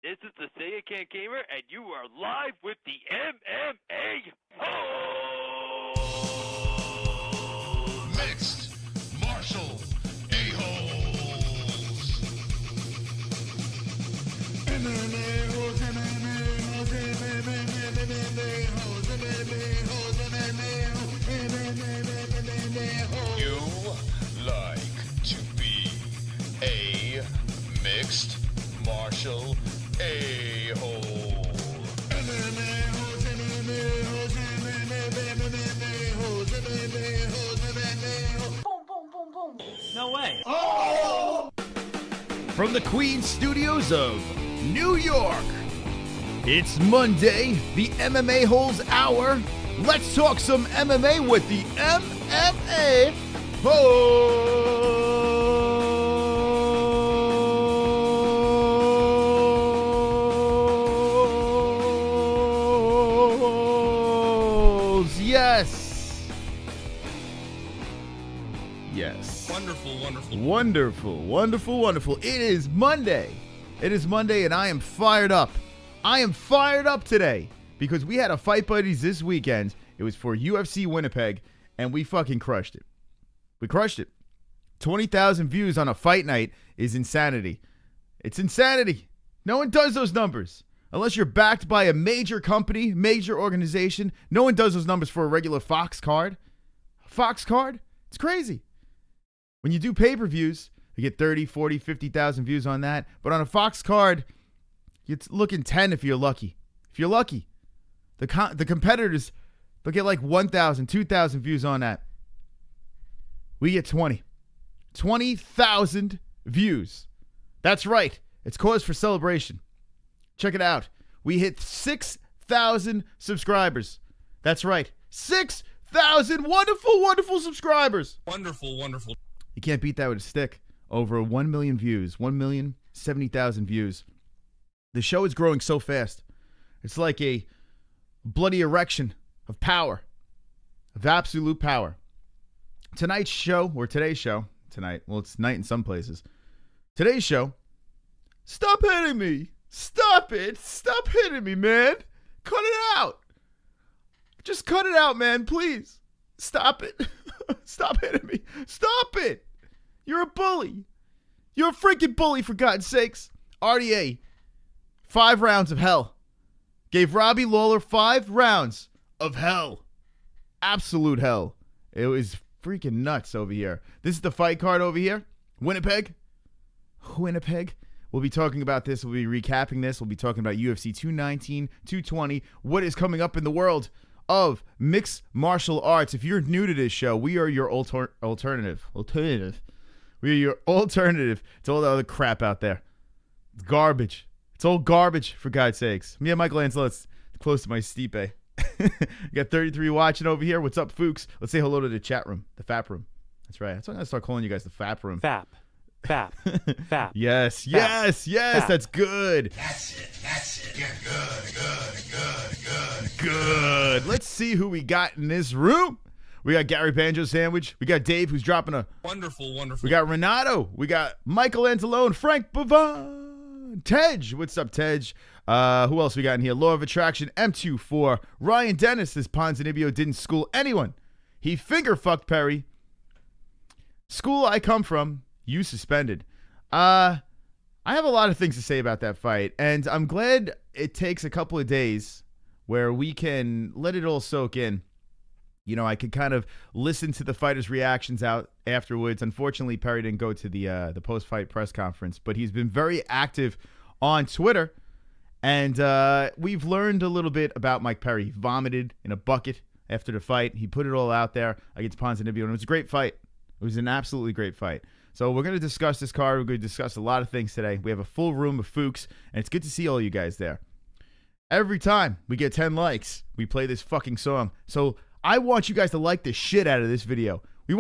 This is the Say It Can't Gamer, and you are live with the MMA-Holes! Mixed martial a-holes. MMA-Holes, MMA-Holes, MMA-Holes, MMA-Holes, MMA-Holes. You like to be a mixed martial a-hole. MMA-Holes, MMA-Holes, MMA-Holes, MMA-Holes, MMA-Holes. Boom, boom, boom, boom. No way. Oh! From the Queen Studios of New York, it's Monday, the MMA-Holes Hour. Let's talk some MMA with the MMA-Holes. Yes. Yes. Wonderful, wonderful. Wonderful, wonderful, wonderful. It is Monday. It is Monday, and I am fired up. I am fired up today because we had a Fight Buddies this weekend. It was for UFC Winnipeg, and we fucking crushed it. We crushed it. 20,000 views on a fight night is insanity. It's insanity. No one does those numbers. Unless you're backed by a major company, major organization, no one does those numbers for a regular Fox card. Fox card? It's crazy. When you do pay-per-views, you get 30, 40, 50,000 views on that. But on a Fox card, it's looking 10 if you're lucky. If you're lucky. The competitors, they'll get like 1,000, 2,000 views on that. We get 20. 20,000 views. That's right. It's cause for celebration. Check it out. We hit 6,000 subscribers. That's right. 6,000 wonderful, wonderful subscribers. Wonderful, wonderful. You can't beat that with a stick. Over 1 million views. 1,070,000 views. The show is growing so fast. It's like a bloody erection of power. Of absolute power. Tonight's show, or today's show. Tonight. Well, it's night in some places. Today's show. Stop hitting me. Stop it. Stop hitting me, man. Cut it out. Just cut it out, man. Please. Stop it. Stop hitting me. Stop it. You're a bully. You're a freaking bully, for God's sakes. RDA, 5 rounds of hell. Gave Robbie Lawler 5 rounds of hell. Absolute hell. It was freaking nuts over here. This is the fight card over here. Winnipeg. Winnipeg. We'll be talking about this. We'll be recapping this. We'll be talking about UFC 219, 220. What is coming up in the world of mixed martial arts. If you're new to this show, we are your alternative. We are your alternative to all the other crap out there. It's garbage. It's all garbage, for God's sakes. Me and Michael Ansel, it's close to my stipe. You got 33 watching over here. What's up, Fuchs? Let's say hello to the chat room, the FAP room. That's right. That's why I'm going to start calling you guys the FAP room. Fap. Yes, yes, yes. Fap. That's good. That's it. Yeah, good. Good. Let's see who we got in this room. We got Gary Banjo Sandwich. We got Dave, who's dropping a... Wonderful, wonderful. We got Renato. We got Michael Antelone, Frank Bavon, Tej. What's up, Tej? Who else we got in here? Law of Attraction, M24. Ryan Dennis, this Ponzinibbio didn't school anyone. He finger fucked Perry. School I come from, you suspended. I have a lot of things to say about that fight, and I'm glad it takes a couple of days where we can let it all soak in. You know, I could kind of listen to the fighters' reactions out afterwards. Unfortunately, Perry didn't go to the post-fight press conference, but he's been very active on Twitter, and we've learned a little bit about Mike Perry. He vomited in a bucket after the fight. He put it all out there against Ponzinibbio, and it was a great fight. It was an absolutely great fight. So we're going to discuss this card. We're going to discuss a lot of things today. We have a full room of Fuchs, and it's good to see all you guys there. Every time we get 10 likes, we play this fucking song. So I want you guys to like the shit out of this video. We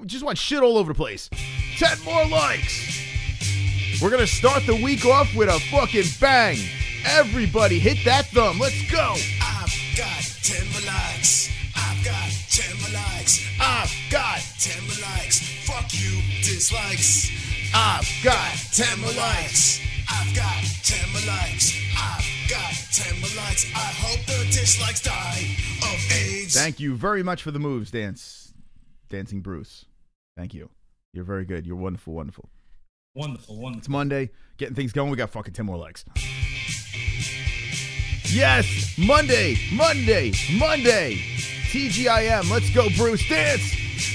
just want shit all over the place. 10 more likes. We're going to start the week off with a fucking bang. Everybody hit that thumb. Let's go. I've got 10 more likes. I've got 10 more likes. I've got 10 more likes. Fuck you, dislikes. I've got 10 more likes. I've I've got 10 more likes. I've got 10 more likes. I hope the dislikes die of AIDS. Thank you very much for the moves, Dancing Bruce. Thank you. You're very good. You're wonderful, wonderful. Wonderful. It's Monday. Getting things going. We got fucking 10 more likes. Yes! Monday! TGIM. Let's go, Bruce. Dance!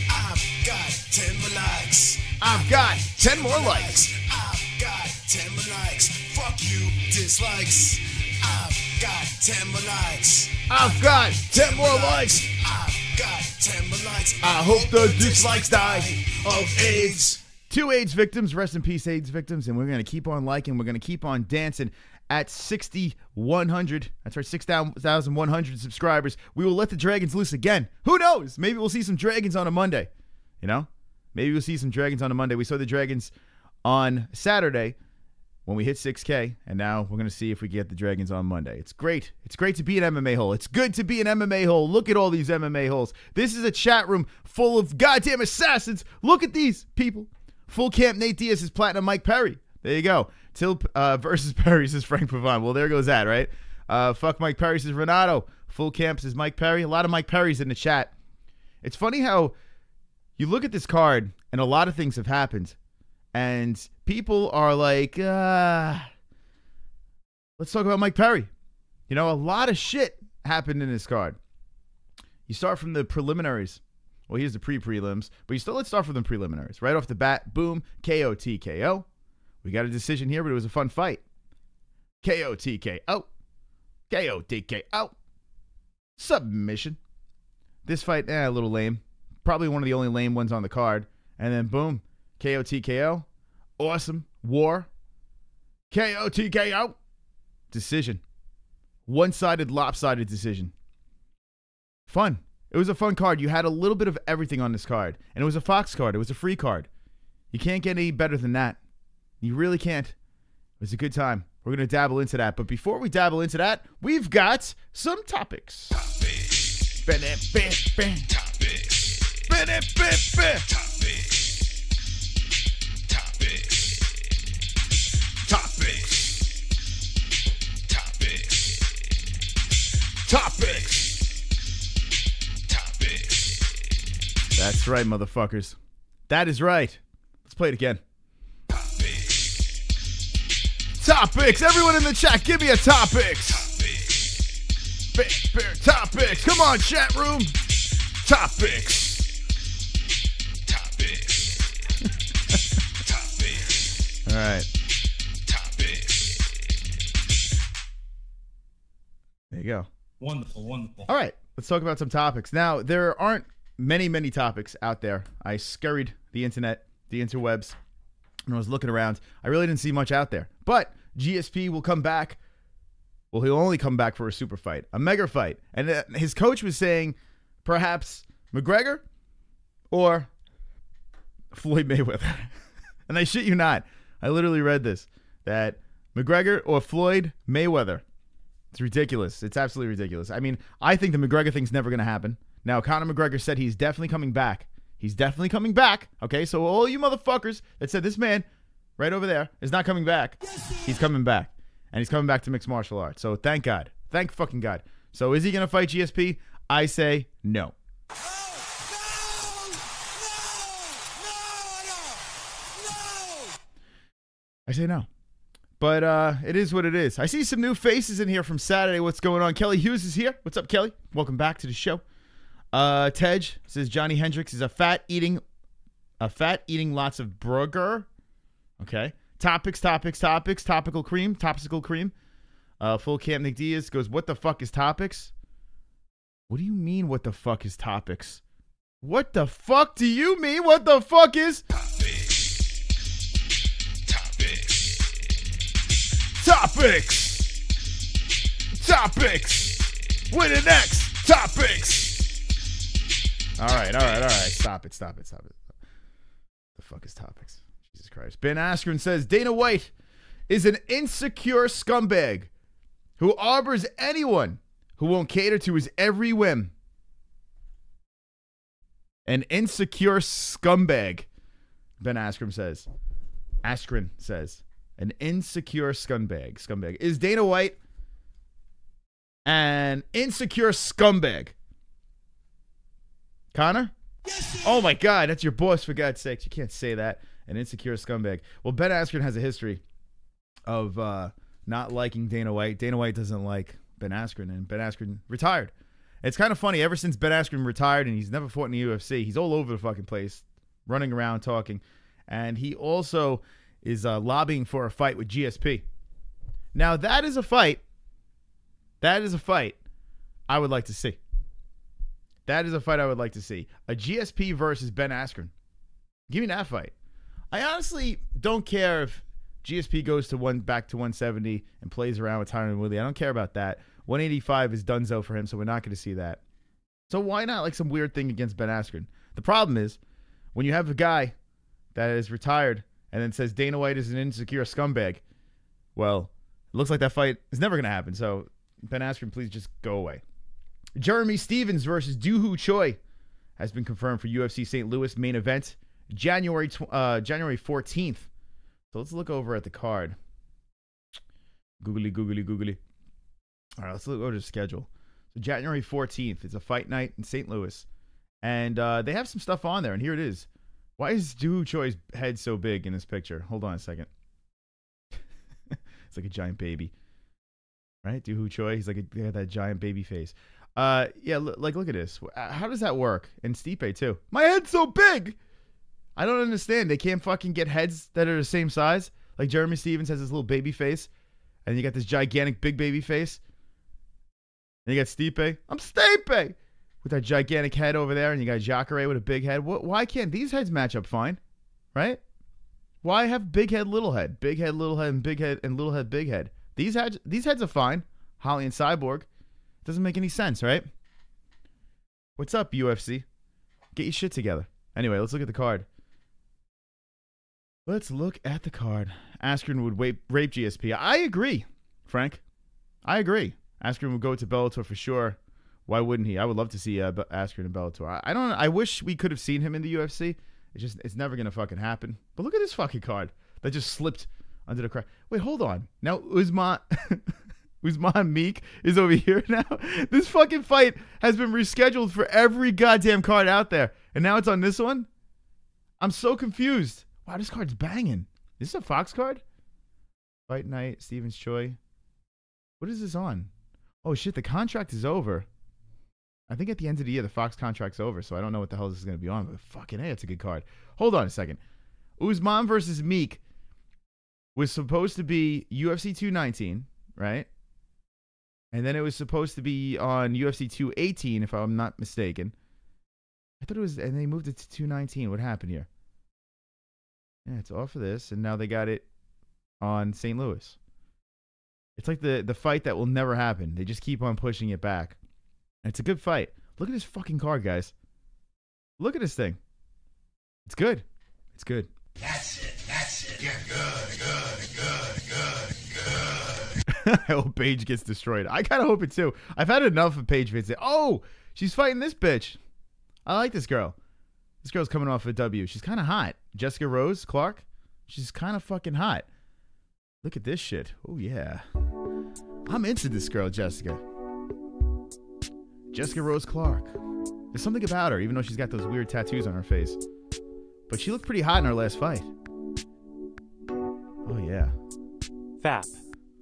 I've got 10 more likes. I've got 10 more likes. I've got 10 more likes. Fuck you, dislikes. I've got 10 more likes. I've got 10 more likes. I've got 10 more likes. I hope the dislikes die of AIDS. 2 AIDS victims. Rest in peace, AIDS victims. And we're going to keep on liking. We're going to keep on dancing. At 6,100, that's right, 6,100 subscribers, we will let the dragons loose again. Who knows? Maybe we'll see some dragons on a Monday. You know? Maybe we'll see some dragons on a Monday. We saw the dragons on Saturday when we hit 6K, and now we're going to see if we get the dragons on Monday. It's great. It's great to be an MMA hole. It's good to be an MMA hole. Look at all these MMA holes. This is a chat room full of goddamn assassins. Look at these people. Full camp Nate Diaz is platinum Mike Perry. There you go. Till versus Perry says Frank Pavon. Well, there goes that, right? Fuck Mike Perry says Renato. Full camp says Mike Perry. A lot of Mike Perrys in the chat. It's funny how you look at this card and a lot of things have happened. And people are like, let's talk about Mike Perry. You know, a lot of shit happened in this card. You start from the preliminaries. Well, here's the pre-prelims. But let's start from the preliminaries. Right off the bat, boom, KO, TKO. We got a decision here, but it was a fun fight. KO, TKO. KO, TKO. Submission. This fight, a little lame. Probably one of the only lame ones on the card. And then, boom, KO, TKO. Awesome. War. KO, TKO. Decision. One-sided, lopsided decision. Fun. It was a fun card. You had a little bit of everything on this card. And it was a Fox card. It was a free card. You can't get any better than that. You really can't. It was a good time. We're going to dabble into that. But before we dabble into that, we've got some topics. Topics. Topics. That's right, motherfuckers. That is right. Let's play it again. Topics. Everyone in the chat, give me a topics. Topics. Come on, chat room. Topics. All right. There you go. Wonderful. All right. Let's talk about some topics. Now, there aren't many topics out there. I scurried the internet, the interwebs, and I was looking around. I really didn't see much out there. But GSP will come back. Well, he'll only come back for a super fight, a mega fight. And his coach was saying perhaps McGregor or Floyd Mayweather. And I shit you not. I literally read this, that McGregor or Floyd Mayweather. It's ridiculous. It's absolutely ridiculous. I mean, I think the McGregor thing's never going to happen. Now, Conor McGregor said he's definitely coming back. He's definitely coming back. Okay, so all you motherfuckers that said this man right over there is not coming back, he's coming back. And he's coming back to mixed martial arts. So thank God. Thank fucking God. So is he going to fight GSP? I say no. I say no. But it is what it is. I see some new faces in here from Saturday. What's going on? Kelly Hughes is here. What's up, Kelly? Welcome back to the show. Tej says Johnny Hendricks is a fat eating lots of burger. Okay. Topics. Topical cream. Full camp Nick Diaz goes, what the fuck is topics? What do you mean, what the fuck is topics? What the fuck do you mean? What the fuck is topics? With an X. Topics. All right. Stop it. The fuck is topics? Jesus Christ. Ben Askren says Dana White is an insecure scumbag who harbors anyone who won't cater to his every whim. An insecure scumbag, Ben Askren says. An insecure scumbag. Scumbag. Is Dana White an insecure scumbag? Conor? Oh my God, that's your boss, for God's sakes. You can't say that. An insecure scumbag. Well, Ben Askren has a history of not liking Dana White. Dana White doesn't like Ben Askren, and Ben Askren retired. It's kind of funny. Ever since Ben Askren retired, and he's never fought in the UFC, he's all over the fucking place, running around talking. And he also is lobbying for a fight with GSP. Now, that is a fight. That is a fight I would like to see. That is a fight I would like to see. A GSP versus Ben Askren. Give me that fight. I honestly don't care if GSP goes to back to 170 and plays around with Tyron Woodley. I don't care about that. 185 is donezo for him, so we're not going to see that. So why not like some weird thing against Ben Askren? The problem is when you have a guy that is retired and then says Dana White is an insecure scumbag, well, it looks like that fight is never going to happen. So Ben Askren, please just go away. Jeremy Stevens versus Doohoo Choi has been confirmed for UFC St. Louis main event January 14th. So let's look over at the card. Googly. All right, let's look over the schedule. So January 14th, it's a fight night in St. Louis. And they have some stuff on there, and here it is. Why is Doohoo Choi's head so big in this picture? Hold on a second. It's like a giant baby. Right? Doohoo Choi, he's like he had that giant baby face. Yeah, look at this. How does that work? And Stipe, too. My head's so big! I don't understand. They can't fucking get heads that are the same size. Like Jeremy Stevens has this little baby face. And you got this gigantic big baby face. And you got Stipe. I'm Stipe! With that gigantic head over there. And you got Jacare with a big head. Why can't these heads match up fine? Right? Why have big head, little head? Big head, little head, and big head, and little head, big head. These heads are fine. Holly and Cyborg. Doesn't make any sense, right? What's up, UFC? Get your shit together. Anyway, let's look at the card. Let's look at the card. Askren would rape GSP. I agree, Frank. I agree. Askren would go to Bellator for sure. Why wouldn't he? I would love to see Askren in Bellator. I wish we could have seen him in the UFC. It's never gonna fucking happen. But look at this fucking card that just slipped under the crack. Wait, hold on. Now Usman Meek is over here now. This fucking fight has been rescheduled for every goddamn card out there, and now it's on this one. I'm so confused. Wow, this card's banging. Is this a Fox card? Fight night, Stevens Choi. What is this on? Oh shit, the contract is over. I think at the end of the year the Fox contract's over, so I don't know what the hell this is going to be on, but fucking hey, it's a good card. Hold on a second. Usman versus Meek was supposed to be UFC 219, right? And then it was supposed to be on UFC 218, if I'm not mistaken. I thought it was, and they moved it to 219. What happened here? Yeah, it's off of this, and now they got it on St. Louis. It's like the fight that will never happen. They just keep on pushing it back. And it's a good fight. Look at this fucking card, guys. Look at this thing. It's good. It's good. That's it. Yeah, good. I hope Paige gets destroyed. I kind of hope it too. I've had enough of Paige fans say, oh, she's fighting this bitch. I like this girl. This girl's coming off a W. She's kind of hot. Jessica Rose Clark. She's kind of fucking hot. Look at this shit. Oh, yeah. I'm into this girl, Jessica. Jessica Rose Clark. There's something about her, even though she's got those weird tattoos on her face. But she looked pretty hot in her last fight. Oh, yeah. Fap.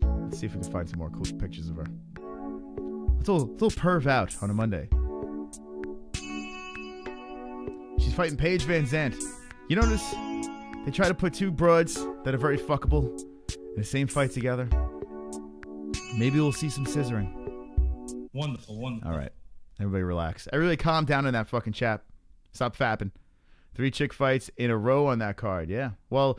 Let's see if we can find some more cool pictures of her. Let's a little perv out on a Monday. She's fighting Paige Van Zandt. You notice they try to put two broads that are very fuckable in the same fight together. Maybe we'll see some scissoring. Wonderful. All right. Everybody relax. Everybody calm down in that fucking chat. Stop fapping. 3 chick fights in a row on that card. Yeah. Well,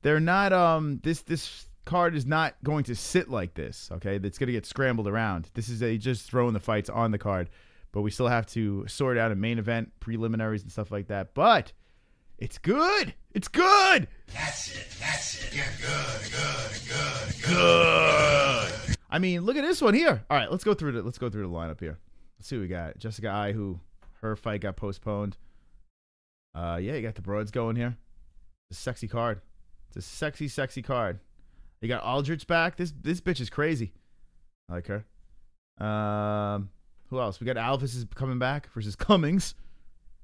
they're not this card is not going to sit like this, okay? It's going to get scrambled around. This is just throwing the fights on the card, but we still have to sort out a main event, preliminaries and stuff like that. But it's good. It's good. That's it. Yeah, good. I mean, look at this one here. All right, let's go through the lineup here. Let's see what we got. Jessica I, who her fight got postponed. Yeah, you got the broads going here. It's a sexy card. It's a sexy card. You got Aldrich back. This bitch is crazy. I like her. Who else? We got Alvis is coming back versus Cummings.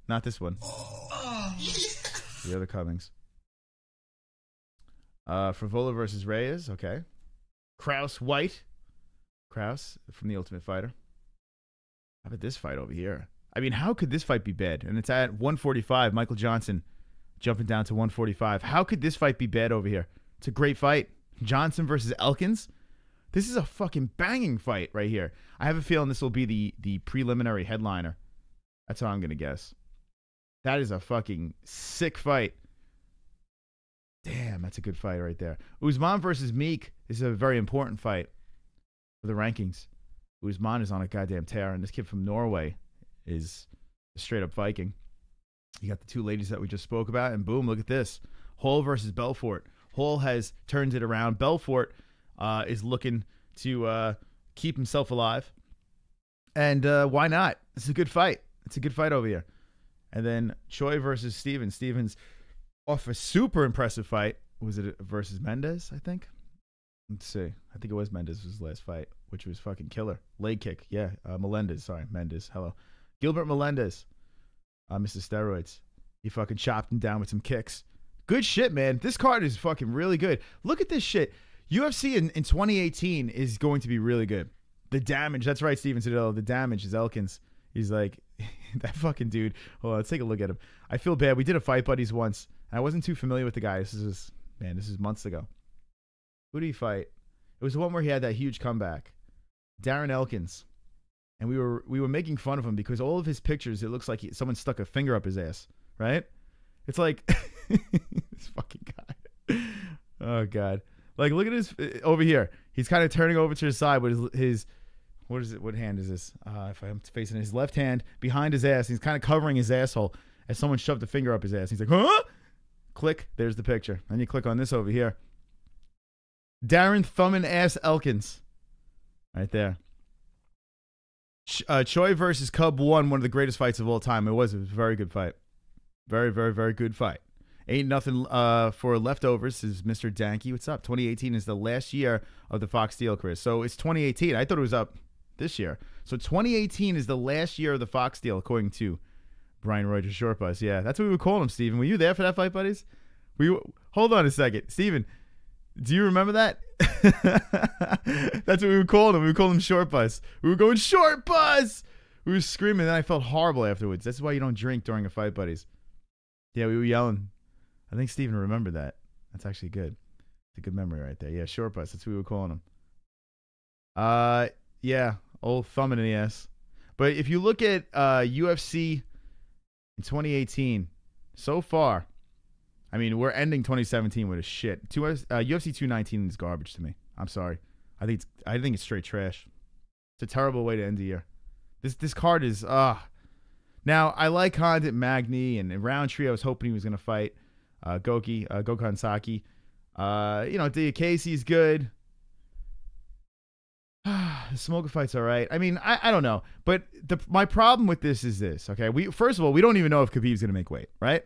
Not this one. The other Cummings. Frivola versus Reyes. Okay. Kraus White. Kraus from The Ultimate Fighter. How about this fight over here? I mean, how could this fight be bad? And it's at 145. Michael Johnson jumping down to 145. How could this fight be bad over here? It's a great fight. Johnson versus Elkins. This is a fucking banging fight right here. I have a feeling this will be the preliminary headliner. That's how I'm going to guess. That is a fucking sick fight. Damn, that's a good fight right there. Usman versus Meek is a very important fight for the rankings. Usman is on a goddamn tear, and this kid from Norway is a straight-up Viking. You got the two ladies that we just spoke about, and boom, look at this. Hall versus Belfort. Hall has turned it around. Belfort is looking to keep himself alive. And why not? It's a good fight. It's a good fight over here. And then Choi versus Stevens. Stevens off a super impressive fight. Was it versus Mendez, I think? Let's see. I think it was Mendez's last fight, which was fucking killer. Leg kick. Yeah. Melendez. Sorry. Mendez. Hello. Gilbert Melendez. Mr. Steroids. He fucking chopped him down with some kicks. Good shit, man. This card is fucking really good. Look at this shit. UFC in 2018 is going to be really good. The damage. That's right, Steven Cedillo. The damage is Elkins. He's like, that fucking dude. Hold on, let's take a look at him. I feel bad. We did a Fight Buddies once. And I wasn't too familiar with the guy. This is months ago. Who did he fight? It was the one where he had that huge comeback. Darren Elkins. And we were making fun of him because all of his pictures, it looks like someone stuck a finger up his ass, right? It's like this fucking guy. Oh God! Like look at his over here. He's kind of turning over to his side with his what is it? What hand is this? If I'm facing his left hand behind his ass, he's kind of covering his asshole as someone shoved a finger up his ass. He's like, huh? Click. There's the picture. Then you click on this over here. Darren Thumbin Ass Elkins, right there. Choi versus Cub won one of the greatest fights of all time. It was a very good fight. Very, very, very good fight. Ain't nothing for leftovers is Mr. Danky. What's up? 2018 is the last year of the Fox deal, Chris. So it's 2018. I thought it was up this year. So 2018 is the last year of the Fox deal, according to Brian Rogers Short Bus. Yeah, that's what we would call him, Steven. Were you there for that fight, buddies? Hold on a second. Steven, do you remember that? That's what we would call him. We would call him Short Bus. We were going Short Bus. We were screaming, and I felt horrible afterwards. That's why you don't drink during a fight, buddies. Yeah, we were yelling. I think Steven remembered that. That's actually good. It's a good memory right there. Yeah, Short Bus. That's what we were calling him. Yeah, old thumb in the ass. But if you look at UFC in 2018, so far, I mean, we're ending 2017 with a shit. UFC 219 is garbage to me. I'm sorry. I think it's straight trash. It's a terrible way to end the year. This card is Now I like Condit Magny and Roundtree. I was hoping he was gonna fight Gokhan Saki. Diakasi's good. The Smoker fight's all right. I mean, I don't know, but my problem with this is this. Okay, first of all, we don't even know if Khabib's gonna make weight, right?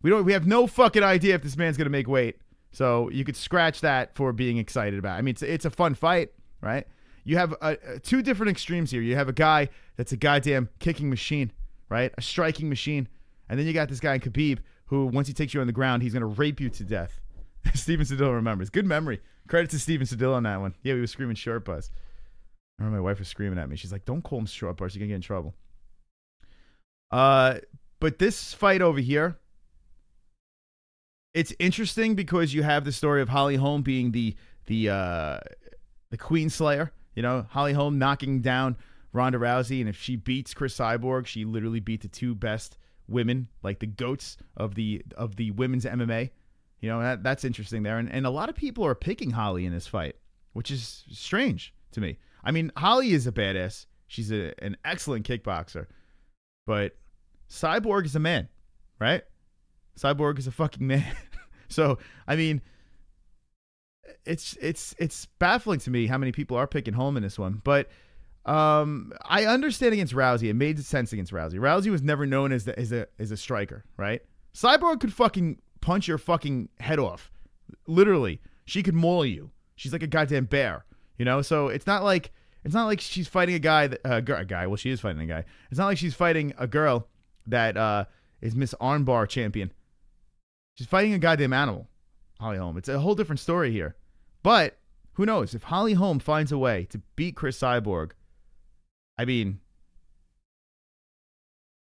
We have no fucking idea if this man's gonna make weight. So you could scratch that for being excited about it. I mean, it's a fun fight, right? You have two different extremes here. You have a guy that's a goddamn kicking machine, right? A striking machine. And then you got this guy in Khabib who, once he takes you on the ground, he's going to rape you to death. Steven Cedillo remembers. Good memory. Credit to Steven Cedillo on that one. Yeah, we were screaming Short Bus. I remember my wife was screaming at me. She's like, don't call him Short Bus. You're going to get in trouble. But this fight over here, it's interesting because you have the story of Holly Holm being the Queen Slayer. You know, Holly Holm knocking down Ronda Rousey, and if she beats Chris Cyborg, she literally beat the two best women, like the goats of the women's MMA. You know, that's interesting there. And a lot of people are picking Holly in this fight, which is strange to me. I mean, Holly is a badass. She's an excellent kickboxer. But Cyborg is a man, right? Cyborg is a fucking man. So, I mean, it's baffling to me how many people are picking Holm in this one. But I understand against Rousey. It made sense against Rousey. Rousey was never known as a striker, right? Cyborg could fucking punch your fucking head off. Literally. She could maul you. She's like a goddamn bear, you know? So it's not like she's fighting a guy well, she is fighting a guy. It's not like she's fighting a girl that is Miss Armbar champion. She's fighting a goddamn animal, Holly Holm. It's a whole different story here. But who knows? If Holly Holm finds a way to beat Chris Cyborg, I mean,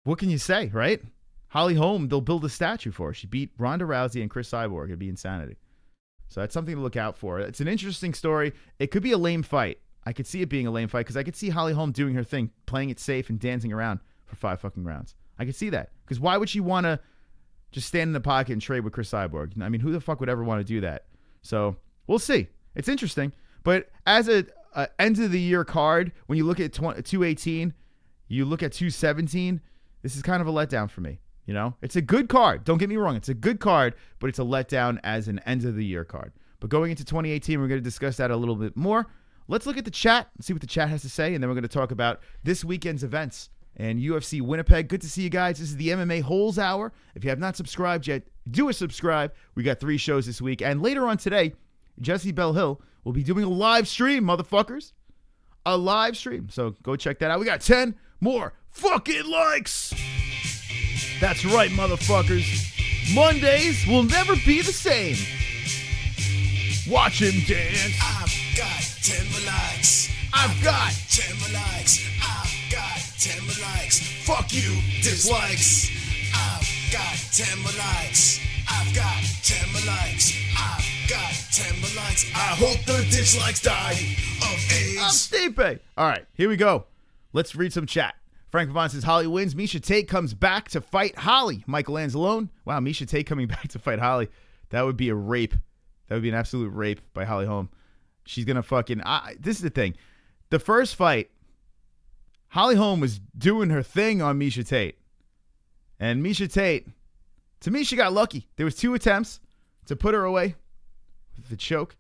what can you say, right? Holly Holm, they'll build a statue for her. She beat Ronda Rousey and Chris Cyborg. It'd be insanity. So that's something to look out for. It's an interesting story. It could be a lame fight. I could see it being a lame fight because I could see Holly Holm doing her thing, playing it safe and dancing around for 5 fucking rounds. I could see that. Because why would she want to just stand in the pocket and trade with Chris Cyborg? I mean, who the fuck would ever want to do that? So we'll see. It's interesting. But as a end of the year card, when you look at 218, you look at 217, this is kind of a letdown for me. You know, it's a good card. Don't get me wrong. It's a good card, but it's a letdown as an end of the year card. But going into 2018, we're going to discuss that a little bit more. Let's look at the chat and see what the chat has to say, and then we're going to talk about this weekend's events and UFC Winnipeg. Good to see you guys. This is the MMA-Holes Hour. If you have not subscribed yet, do a subscribe. We got 3 shows this week. And later on today, Jessie Bell will be doing a live stream, motherfuckers. A live stream. So go check that out. We got 10 more fucking likes. That's right, motherfuckers. Mondays will never be the same. Watch him dance. I've got 10 more likes. I've got 10 more likes. I've got 10 more likes. Fuck you, dislikes. I've got 10 more likes. I've got 10 more likes. I've got 10 more likes. I hope the dislikes die of AIDS. I'm Stipe. All right, here we go. Let's read some chat. Frank Pavon says Holly wins. Misha Tate comes back to fight Holly. Michael Anzalone. Wow, Misha Tate coming back to fight Holly. That would be a rape. That would be an absolute rape by Holly Holm. She's going to fucking... this is the thing. The first fight, Holly Holm was doing her thing on Misha Tate. And Misha Tate, to me, she got lucky. There was 2 attempts to put her away with the choke.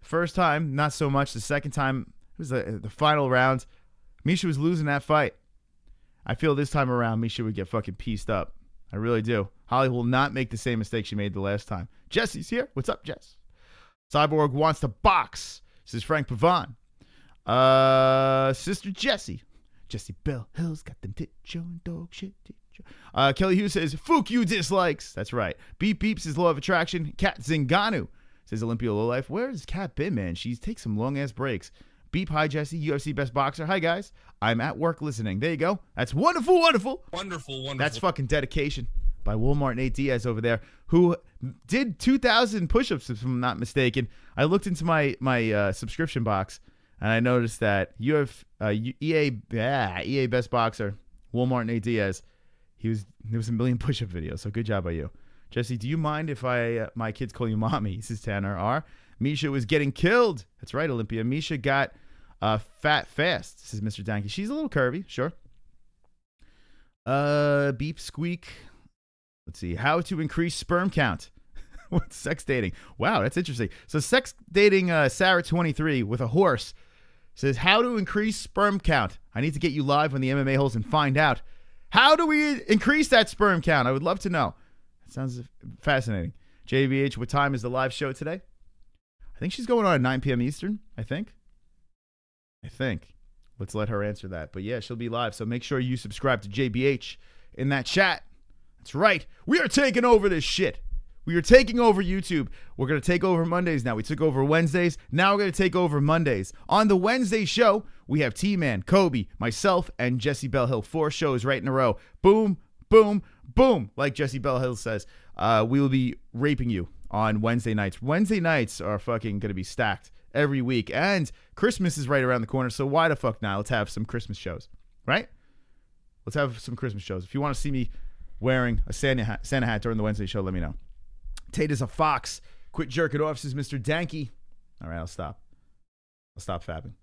First time, not so much. The second time, it was the final round. Misha was losing that fight. I feel this time around, Misha would get fucking pieced up. I really do. Holly will not make the same mistake she made the last time. Jessie's here. What's up, Jess? Cyborg wants to box, says Frank Pavon. Sister Jessie. Jessie Bell Hill's got them tit showing dog shit. Kelly Hughes says, "Fuck you, dislikes." That's right. Beep Beep says Law of Attraction. Kat Zingano says Olympia Lowlife. Where's Kat been, man? She takes some long-ass breaks. Beep, hi, Jessie, UFC Best Boxer. Hi, guys. I'm at work listening. There you go. That's wonderful, wonderful. Wonderful. That's fucking dedication by Walmart Nate Diaz over there, who did 2,000 push-ups, if I'm not mistaken. I looked into my subscription box, and I noticed that you have EA Best Boxer, Walmart Nate Diaz. There was a million push-up videos, so good job by you. Jessie, do you mind if my kids call you mommy? Says Tanner R. Misha was getting killed. That's right, Olympia. Misha got fat fast, says Mr. Danke. She's a little curvy, sure. Beep Squeak. Let's see. How to increase sperm count. What's sex dating? Wow, that's interesting. So sex dating Sarah23 with a horse says, how to increase sperm count. I need to get you live on the MMA-Holes and find out. How do we increase that sperm count? I would love to know. That sounds fascinating. JBH, what time is the live show today? I think she's going on at 9 p.m. Eastern, I think. Let's let her answer that. But yeah, she'll be live. So make sure you subscribe to JBH in that chat. That's right. We are taking over this shit. We are taking over YouTube. We're going to take over Mondays now. We took over Wednesdays. Now we're going to take over Mondays. On the Wednesday show, we have T-Man, Kobe, myself, and Jessie Bell Hill. 4 shows right in a row. Boom, boom, boom. Like Jessie Bell Hill says, we will be raping you on Wednesday nights. Wednesday nights are fucking going to be stacked every week. And Christmas is right around the corner, so why the fuck not? Let's have some Christmas shows, right? Let's have some Christmas shows. If you want to see me wearing a Santa hat during the Wednesday show, let me know. Tate is a fox. Quit jerking off, says Mr. Danke. All right, I'll stop. I'll stop fapping.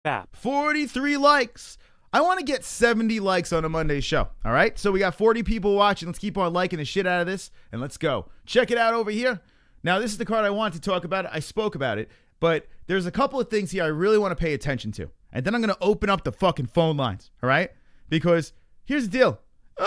Fap. 43 likes. I want to get 70 likes on a Monday show. All right? So we got 40 people watching. Let's keep on liking the shit out of this, and let's go. Check it out over here. Now, this is the card I wanted to talk about. I spoke about it, but there's a couple of things here I really want to pay attention to. And then I'm going to open up the fucking phone lines, all right? Because here's the deal.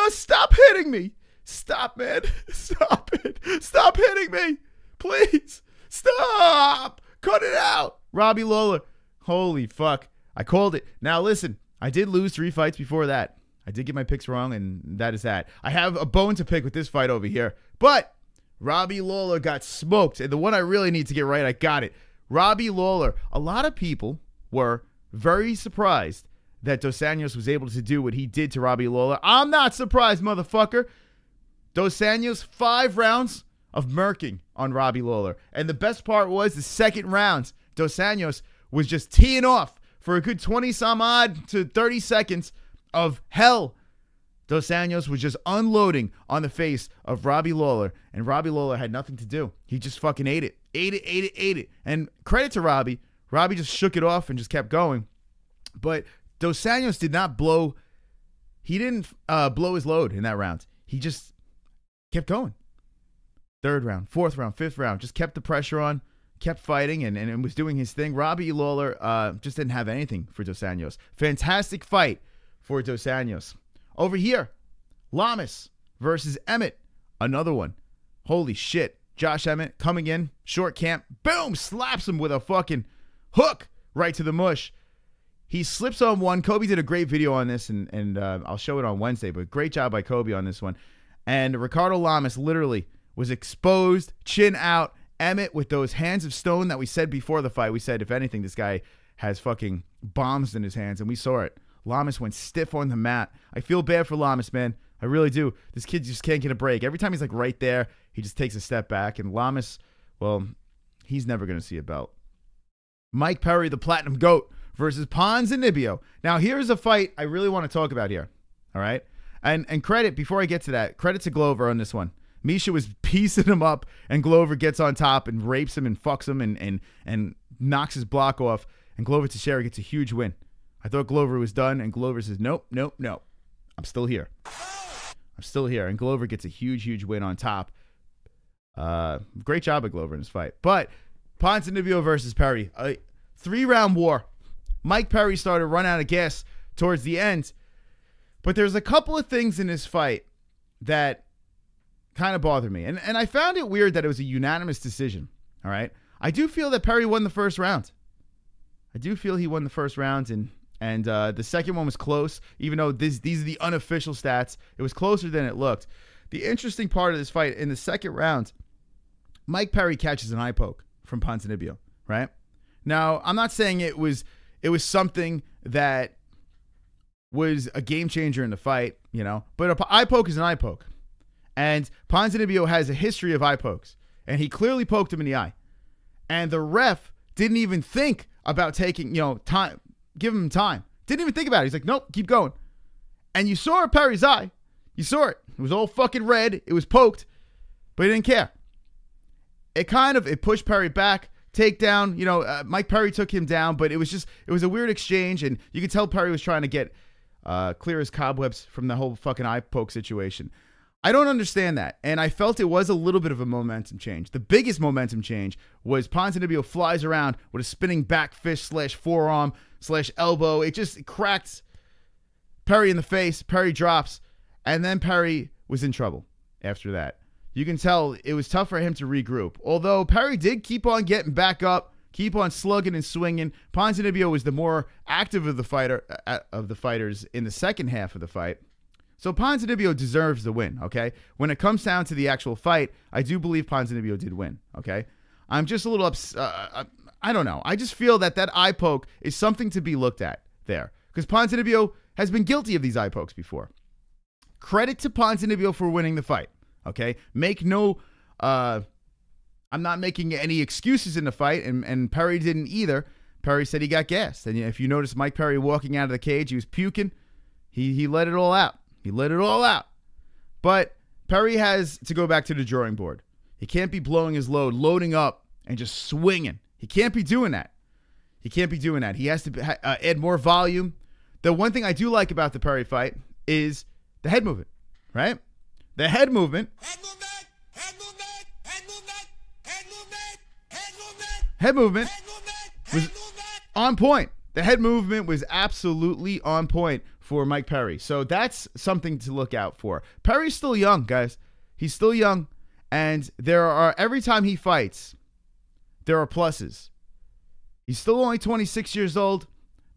Stop hitting me. Stop, man. Stop it. Stop hitting me. Please. Stop. Cut it out. Robbie Lawler. Holy fuck. I called it. Now, listen, I did lose 3 fights before that. I did get my picks wrong, and that is that. I have a bone to pick with this fight over here. But Robbie Lawler got smoked. And the one I really need to get right, I got it. Robbie Lawler. A lot of people were very surprised that Dos Anjos was able to do what he did to Robbie Lawler. I'm not surprised, motherfucker. Dos Anjos, 5 rounds of murking on Robbie Lawler. And the best part was the second round, Dos Anjos was just teeing off for a good 20-some odd to 30 seconds of hell. Dos Anjos was just unloading on the face of Robbie Lawler, and Robbie Lawler had nothing to do. He just fucking ate it. Ate it. And credit to Robbie. Robbie just shook it off and just kept going. But Dos Anjos did not blow. He didn't blow his load in that round. He just kept going. 3rd round, 4th round, 5th round. Just kept the pressure on. Kept fighting and was doing his thing. Robbie Lawler just didn't have anything for Dos Anjos. Fantastic fight for Dos Anjos. Over here, Lamas versus Emmet. Another one. Holy shit. Josh Emmett coming in. Short camp. Boom. Slaps him with a fucking hook right to the mush. He slips on one. Kobe did a great video on this, and I'll show it on Wednesday, but great job by Kobe on this one. And Ricardo Lamas literally was exposed, chin out. Emmet with those hands of stone that we said before the fight. We said, if anything, this guy has fucking bombs in his hands, and we saw it. Lamas went stiff on the mat. I feel bad for Lamas, man. I really do. This kid just can't get a break. Every time he's like right there, he just takes a step back. And Lamas, well, he's never going to see a belt. Mike Perry, the Platinum GOAT, versus Ponzinibbio. Now, here's a fight I really want to talk about here. All right? And credit, before I get to that, credit to Glover on this one. Misha was piecing him up, and Glover gets on top and rapes him and fucks him and knocks his block off. And Glover Teixeira gets a huge win. I thought Glover was done, and Glover says, nope. I'm still here. And Glover gets a huge win on top. Great job by Glover in this fight. But Ponzinibbio versus Perry, a 3-round war. Mike Perry started to run out of gas towards the end. But there's a couple of things in this fight that kind of bothered me. And I found it weird that it was a unanimous decision. All right. I do feel that Perry won the first round. I do feel he won the first round, and the second one was close, even though these are the unofficial stats. It was closer than it looked. The interesting part of this fight, in the second round, Mike Perry catches an eye poke from Ponzinibbio, right? Now, I'm not saying it was something that was a game changer in the fight, you know, but an eye poke is an eye poke. And Ponzinibbio has a history of eye pokes, and he clearly poked him in the eye. And the ref didn't even think about taking, time, give him time. Didn't even think about it. He's like, nope, keep going. And you saw Perry's eye. You saw it. It was all fucking red. It was poked, but he didn't care. It pushed Perry back, takedown. Mike Perry took him down, but it was a weird exchange, and you could tell Perry was trying to get clear as cobwebs from the whole fucking eye poke situation. I don't understand that, and I felt it was a little bit of a momentum change. The biggest momentum change was Ponzinibbio flies around with a spinning back fist / forearm / elbow. It just cracked Perry in the face. Perry drops, and then Perry was in trouble after that. You can tell it was tough for him to regroup. Although Perry did keep on getting back up, keep on slugging and swinging. Ponzinibbio was the more active of the fighters in the second half of the fight. So Ponzinibbio deserves the win, okay? When it comes down to the actual fight, I do believe Ponzinibbio did win, okay? I'm just a little I don't know. I just feel that eye poke is something to be looked at there, because Ponzinibbio has been guilty of these eye pokes before. Credit to Ponzinibbio for winning the fight, okay? I'm not making any excuses in the fight, and Perry didn't either. Perry said he got gassed, and if you notice Mike Perry walking out of the cage, he was puking. He let it all out. He let it all out. But Perry has to go back to the drawing board. He can't be blowing his load, loading up, and just swinging. He can't be doing that. He has to add more volume. The one thing I do like about the Perry fight is the head movement, right? The head movement. Head movement was on point. The head movement was absolutely on point for Mike Perry. So that's something to look out for. Perry's still young, guys. He's still young. And every time he fights, there are pluses. He's still only 26 years old.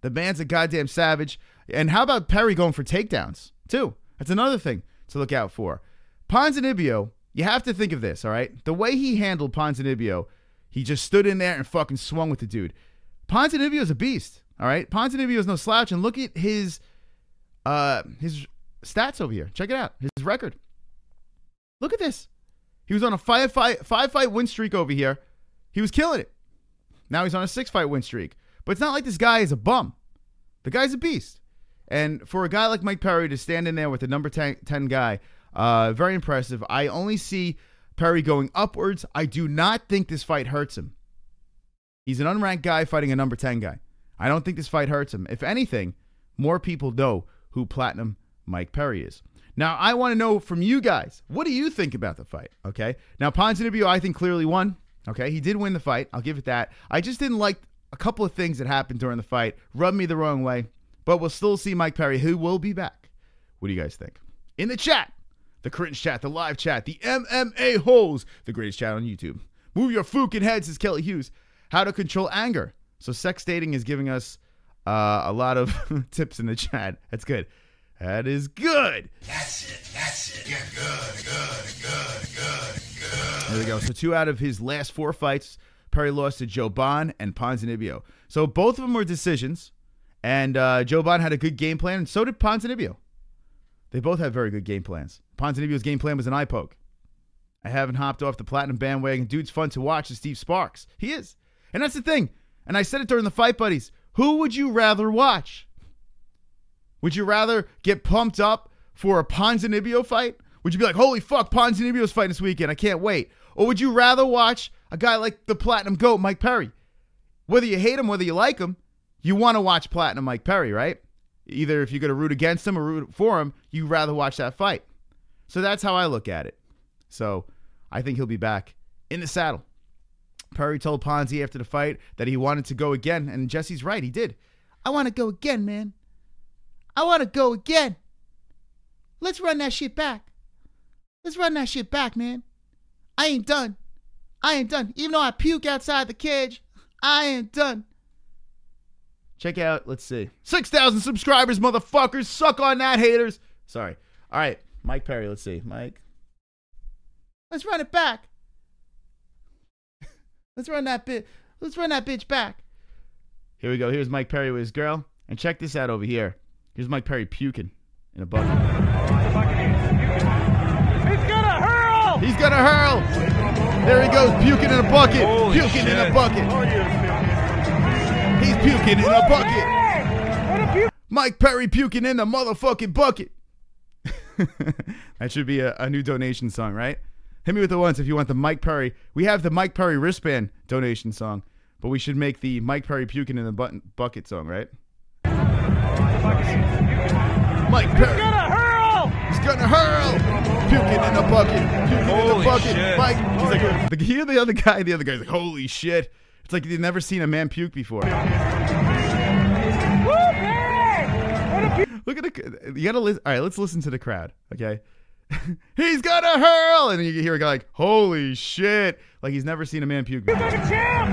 The man's a goddamn savage. And how about Perry going for takedowns, too? That's another thing to look out for. Ponzinibbio, you have to think of this, all right? The way he handled Ponzinibbio, he just stood in there and fucking swung with the dude. Ponzinibbio's a beast, all right? Ponzinibbio's no slouch, and look at his stats over here. Check it out, his record. Look at this. He was on a five-fight win streak over here. He was killing it. Now he's on a 6-fight win streak. But it's not like this guy is a bum. The guy's a beast. And for a guy like Mike Perry to stand in there with the number 10 guy, very impressive. I only see Perry going upwards. I do not think this fight hurts him. He's an unranked guy fighting a number 10 guy. I don't think this fight hurts him. If anything, more people know who Platinum Mike Perry is. Now, I want to know from you guys, what do you think about the fight? Okay. Now, Ponzinibbio, I think, clearly won. Okay. He did win the fight. I'll give it that. I just didn't like a couple of things that happened during the fight. Rubbed me the wrong way. But we'll still see Mike Perry, who will be back. What do you guys think? In the chat, the cringe chat, the live chat, the MMA-Holes, the greatest chat on YouTube. Move your fucking head, says Kelly Hughes. How to control anger. So sex dating is giving us a lot of tips in the chat. That's good. That is good. That's it. That's it. Yeah, good. There we go. So 2 out of his last 4 fights, Perry lost to Joban and Ponzinibbio. So both of them were decisions. And Joban had a good game plan, and so did Ponzinibbio. They both had very good game plans. Ponzinibbio's game plan was an eye poke. I haven't hopped off the Platinum bandwagon. Dude's fun to watch, is Steve Sparks. He is. And that's the thing. And I said it during the fight, buddies. Who would you rather watch? Would you rather get pumped up for a Ponzinibbio fight? Would you be like, holy fuck, Ponzinibbio's fighting this weekend. I can't wait. Or would you rather watch a guy like the Platinum GOAT, Mike Perry? Whether you hate him, whether you like him, you want to watch Platinum Mike Perry, right? Either if you're going to root against him or root for him, you'd rather watch that fight. So that's how I look at it. So I think he'll be back in the saddle. Perry told Ponzi after the fight that he wanted to go again, and Jessie's right. He did. I want to go again, man. I want to go again. Let's run that shit back. Let's run that shit back, man. I ain't done. I ain't done. Even though I puke outside the cage, I ain't done. Check out, let's see. 6,000 subscribers, motherfuckers. Suck on that, haters. Sorry. All right, Mike Perry, let's see. Mike. Let's run it back. Let's run that bitch back. Here we go. Here's Mike Perry with his girl. And check this out over here. Here's Mike Perry puking in a bucket. He's gonna hurl! He's gonna hurl! There he goes, puking in a bucket. Holy puking shit. in a bucket. He's puking in a bucket. Mike Perry puking in the motherfucking bucket. That should be a new donation song, right? Hit me with the ones if you want the Mike Perry. We have the Mike Perry wristband donation song, but we should make the Mike Perry puking in the bucket song, right? Mike Perry. He's gonna hurl! He's gonna hurl! Puking in a bucket. Puking in Holy the bucket. shit. Mike. He's like, hear the other guy. The other guy's like, holy shit. It's like you've never seen a man puke before. Look at the. You gotta listen. All right, let's listen to the crowd. Okay. He's gonna hurl, and then you hear a guy like, holy shit, like he's never seen a man puke before. He's like a champ!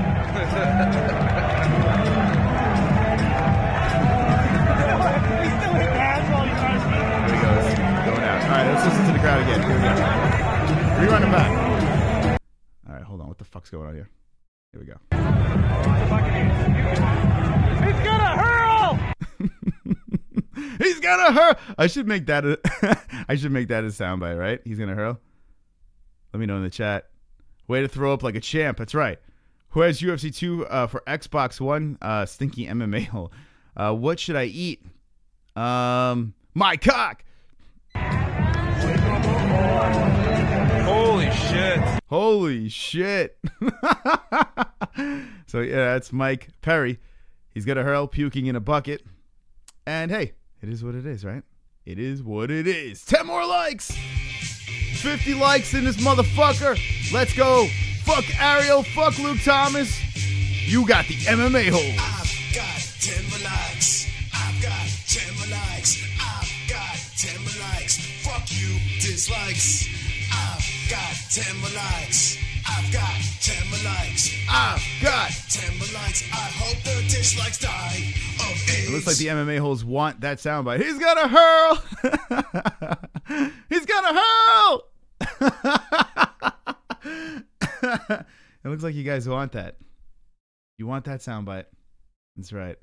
There he goes. Going out. All right, let's listen to the crowd again. Here we go. Rerun it back. All right, hold on. What the fuck's going on here? Here we go. He's gonna hurl! He's gonna hurl. I should make that a I should make that a soundbite, right? He's gonna hurl. Let me know in the chat. Way to throw up like a champ. That's right. Who has UFC 2 for Xbox One? Stinky MMA hole. What should I eat? My cock. Holy shit. Holy shit. So yeah, that's Mike Perry. He's gonna hurl, puking in a bucket. And hey, it is what it is, right? It is what it is. 10 more likes. 50 likes in this motherfucker. Let's go. Fuck Ariel. Fuck Luke Thomas. You got the MMA hole. I've got 10 more likes. I've got 10 more likes. I've got 10 more likes. Fuck you, dislikes. I've got 10 more likes. I've got 10 likes. I've got 10 likes. I hope the dislikes die of AIDS. It looks like the MMA-Holes want that soundbite. He's gonna hurl! He's gonna hurl! It looks like you guys want that. You want that soundbite. That's right.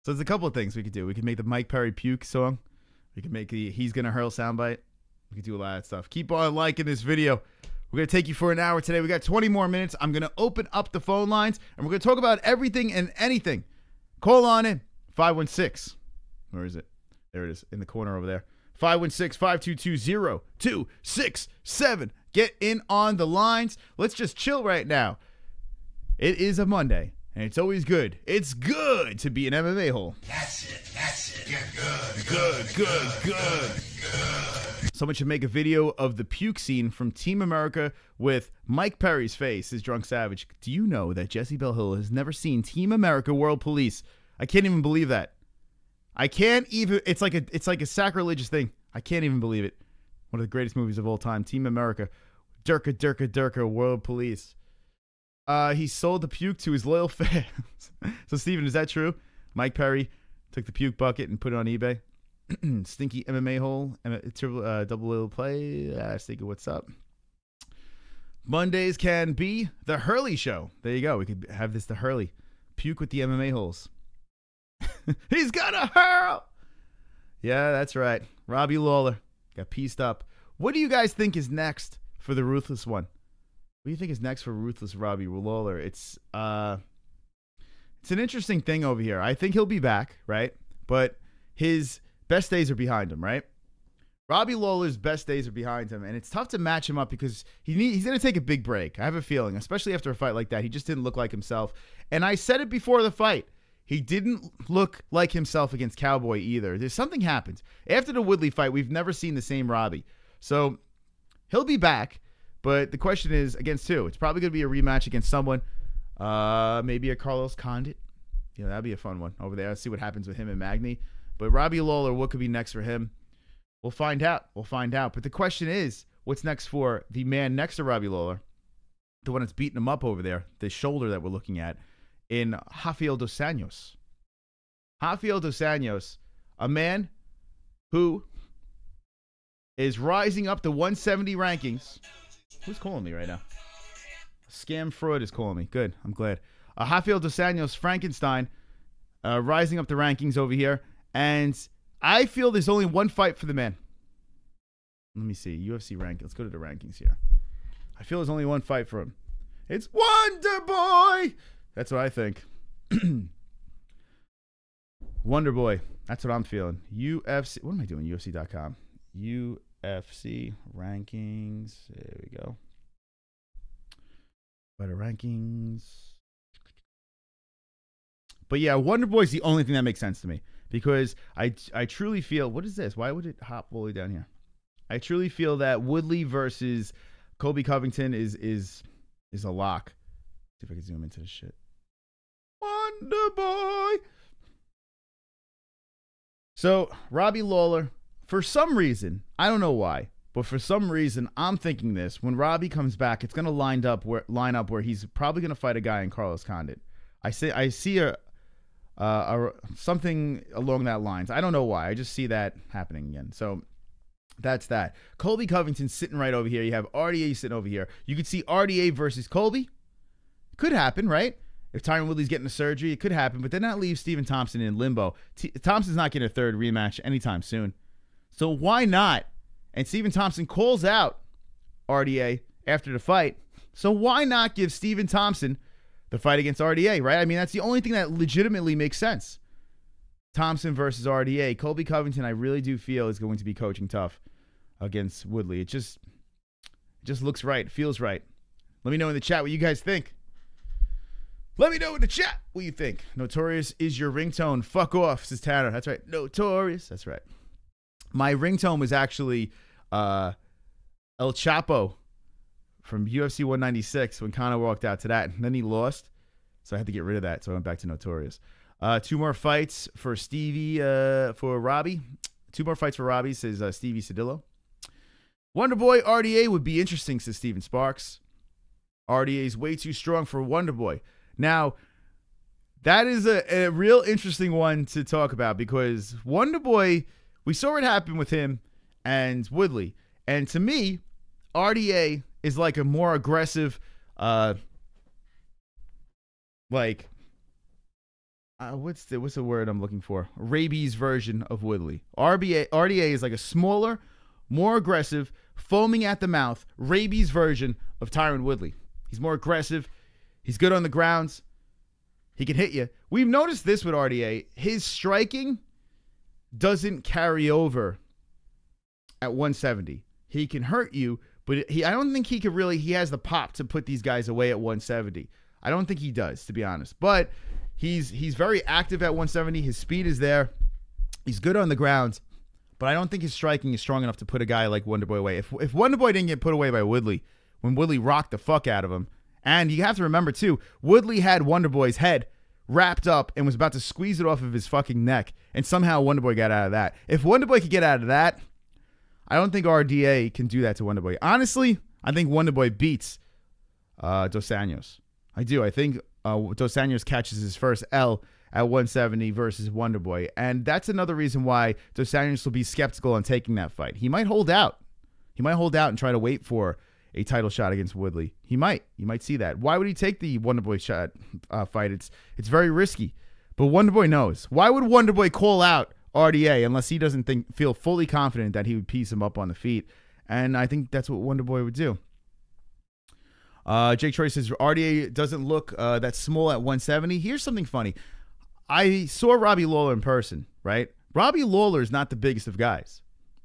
So there's a couple of things we could do. We could make the Mike Perry puke song. We could make the He's Gonna Hurl soundbite. We could do a lot of stuff. Keep on liking this video. We're going to take you for an hour today. We got 20 more minutes. I'm going to open up the phone lines, and we're going to talk about everything and anything. Call on in. 516. Where is it? There it is, in the corner over there. 516-522-0267. Get in on the lines. Let's just chill right now. It is a Monday, and it's always good. It's good to be an MMA hole. That's it. Yeah, Good. Someone should make a video of the puke scene from Team America with Mike Perry's face as Drunk Savage. Do you know that Jessie Bell has never seen Team America World Police? I can't even believe that. I can't even. It's like a sacrilegious thing. I can't even believe it. One of the greatest movies of all time. Team America, Durka World Police. He sold the puke to his loyal fans. So Steven, is that true? Mike Perry took the puke bucket and put it on eBay. Stinky MMA hole, double little play. Stinky, what's up? Mondays can be the Hurley show. There you go. We could have this the Hurley. Puke with the MMA holes. He's gonna hurl. Yeah, that's right. Robbie Lawler got pieced up. What do you guys think is next for the Ruthless one? What do you think is next for Ruthless Robbie Lawler? It's an interesting thing over here. I think he'll be back, right? But his best days are behind him, right? Robbie Lawler's best days are behind him, and it's tough to match him up because he's going to take a big break. I have a feeling, especially after a fight like that. He just didn't look like himself. And I said it before the fight. He didn't look like himself against Cowboy either. There's something happened. After the Woodley fight, we've never seen the same Robbie. So he'll be back, but the question is, against who? It's probably going to be a rematch against someone, maybe a Carlos Condit. That'd be a fun one over there. Let's see what happens with him and Magny. But Robbie Lawler, what could be next for him? We'll find out. But the question is, what's next for the man next to Robbie Lawler, the one that's beating him up over there, the shoulder that we're looking at, in Rafael dos Anjos. Rafael dos Anjos, a man who is rising up the 170 rankings. Who's calling me right now? Scam Freud is calling me. Good, I'm glad. Rafael dos Anjos, Frankenstein, rising up the rankings over here. And I feel there's only one fight for the man. Let me see. UFC rank. Let's go to the rankings here. I feel there's only one fight for him. It's Wonder Boy. That's what I think. Wonder Boy. That's what I'm feeling. UFC. What am I doing? UFC.com. UFC rankings. There we go. Better rankings. But yeah, Wonder Boy's the only thing that makes sense to me. Because I truly feel, what is this? Why would it hop all the way down here? I truly feel that Woodley versus Colby Covington is a lock. See if I can zoom into this shit. Wonder Boy. So Robbie Lawler, for some reason, I don't know why, but for some reason, I'm thinking this. When Robbie comes back, it's going to line up where he's probably going to fight a guy in Carlos Condit. I see something along that lines. I don't know why. I just see that happening again. So that's that. Colby Covington sitting right over here. You have RDA sitting over here. You could see RDA versus Colby. Could happen, right? If Tyron Woodley's getting a surgery, it could happen. But then that leaves Stephen Thompson in limbo. Thompson's not getting a third rematch anytime soon. So why not? And Stephen Thompson calls out RDA after the fight. So why not give Stephen Thompson the fight against RDA, right? I mean, that's the only thing that legitimately makes sense. Thompson versus RDA. Colby Covington, I really do feel, is going to be coaching tough against Woodley. It just looks right. Feels right. Let me know in the chat what you guys think. Let me know in the chat what you think. Notorious is your ringtone. Fuck off, says Tanner. That's right. Notorious. That's right. My ringtone was actually El Chapo from UFC 196 when Conor walked out to that. And then he lost, so I had to get rid of that. So I went back to Notorious. 2 more fights for for Robbie. 2 more fights for Robbie, says Stevie Cedillo. Wonder Boy RDA would be interesting, says Steven Sparks. RDA is way too strong for Wonderboy. Now, that is a real interesting one to talk about because Wonderboy, we saw what happened with him and Woodley. And to me, RDA is like a more aggressive, what's the word I'm looking for? Rabies version of Woodley. RDA is like a smaller, more aggressive, foaming at the mouth, rabies version of Tyron Woodley. He's more aggressive. He's good on the grounds. He can hit you. We've noticed this with RDA. His striking doesn't carry over at 170. He can hurt you, but I don't think he has the pop to put these guys away at 170. I don't think he does, to be honest. But he's very active at 170. His speed is there. He's good on the ground. But I don't think his striking is strong enough to put a guy like Wonderboy away. If Wonderboy didn't get put away by Woodley, when Woodley rocked the fuck out of him, and you have to remember, too, Woodley had Wonderboy's head wrapped up and was about to squeeze it off of his fucking neck, and somehow Wonderboy got out of that. If Wonderboy could get out of that, I don't think RDA can do that to Wonderboy. Honestly, I think Wonderboy beats Dos Anjos. I do. I think Dos Anjos catches his first L at 170 versus Wonderboy. And that's another reason why Dos Anjos will be skeptical on taking that fight. He might hold out. He might hold out and try to wait for a title shot against Woodley. He might. You might see that. Why would he take the Wonderboy shot fight? It's very risky. But Wonderboy knows. Why would Wonderboy call out RDA unless he doesn't feel fully confident that he would piece him up on the feet? And I think that's what Wonderboy would do. Jake Troy says RDA doesn't look that small at 170. Here's something funny. I saw Robbie Lawler in person, right? Robbie Lawler is not the biggest of guys.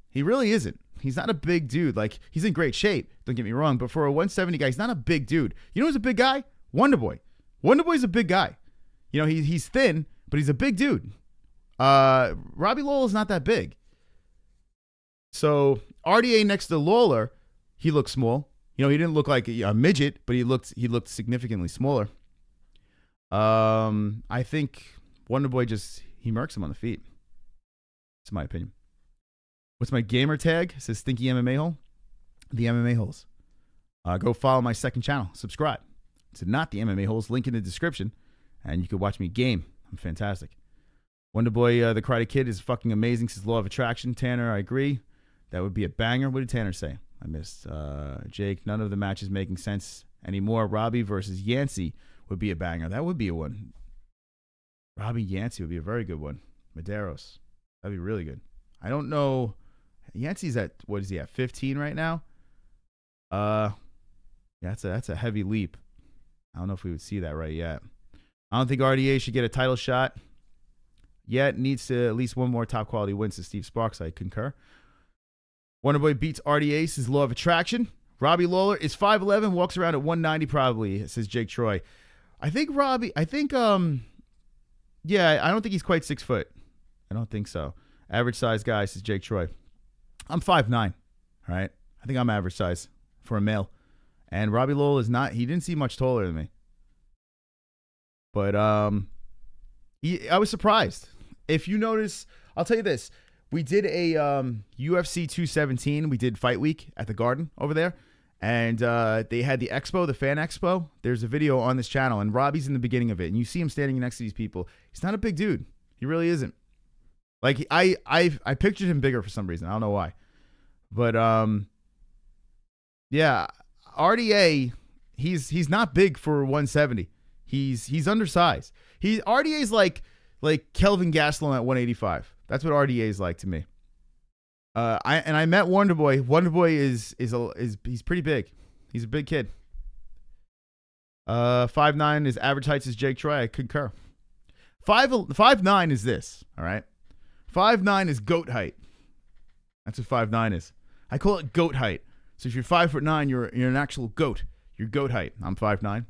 He really isn't. He's not a big dude. Like, he's in great shape, don't get me wrong, but for a 170 guy, he's not a big dude. You know who's a big guy? Wonderboy. Wonderboy's a big guy. You know, he's thin, but he's a big dude. Robbie Lawler's not that big. So, RDA next to Lawler, he looks small. You know, he didn't look like a midget, but he looked significantly smaller. I think Wonderboy he murks him on the feet. That's my opinion. What's my gamer tag? It says Stinky MMA Hole. The MMA-Holes. Go follow my second channel. Subscribe to Not the MMA-Holes. Link in the description. And you can watch me game. I'm fantastic. Wonderboy, the Karate Kid, is fucking amazing. Says Law of Attraction. Tanner, I agree. That would be a banger. What did Tanner say? I missed. Jake, none of the matches making sense anymore. Robbie versus Yancey would be a banger. That would be a one. Robbie Yancey would be a very good one. Medeiros. That'd be really good. I don't know. Yancey's at, what is he at, 15 right now? Yeah, that's a heavy leap. I don't know if we would see that right yet. I don't think RDA should get a title shot yet. Needs to at least one more top quality win to Steve Sparks. I concur. Wonderboy beats RDA, says Law of Attraction. Robbie Lawler is 5'11", walks around at 190 probably, says Jake Troy. Yeah, I don't think he's quite 6 foot. I don't think so. Average size guy, says Jake Troy. I'm 5'9", all right? I think I'm average size for a male. And Robbie Lawler is not, he didn't seem much taller than me. But I was surprised. If you notice, I'll tell you this. We did a UFC 217. We did Fight Week at the Garden over there. And they had the expo, the fan expo. There's a video on this channel, and Robbie's in the beginning of it. And you see him standing next to these people. He's not a big dude. He really isn't. Like, I pictured him bigger for some reason. I don't know why. But, yeah, RDA, he's not big for 170. He's undersized. RDA's like Kelvin Gastelum at 185. That's what RDA is like to me. I met Wonderboy. Wonderboy he's pretty big. He's a big kid. 5'9" is average height, as Jake Troy. I concur. 5'9" is this. All right. 5'9" is goat height. That's what 5'9" is. I call it goat height. So if you're 5'9", you're an actual goat. You're goat height. I'm 5'9".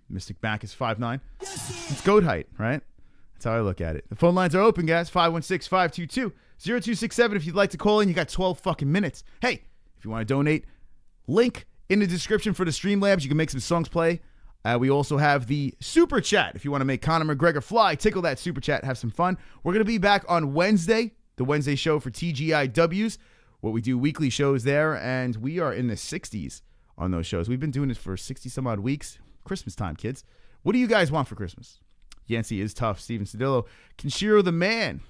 Mystic Mac is 5'9". It's goat height, right? That's how I look at it. The phone lines are open, guys. 516-522-0267. If you'd like to call in, you got 12 fucking minutes. Hey, if you want to donate, link in the description for the Streamlabs. You can make some songs play. We also have the Super Chat. If you want to make Conor McGregor fly, tickle that Super Chat, have some fun. We're going to be back on Wednesday, the Wednesday show for TGIWs, what we do weekly shows there, and we are in the 60s on those shows. We've been doing this for 60 some odd weeks. Christmas time, kids. What do you guys want for Christmas? Yancey is tough. Steven Cedillo. Kenshiro the man.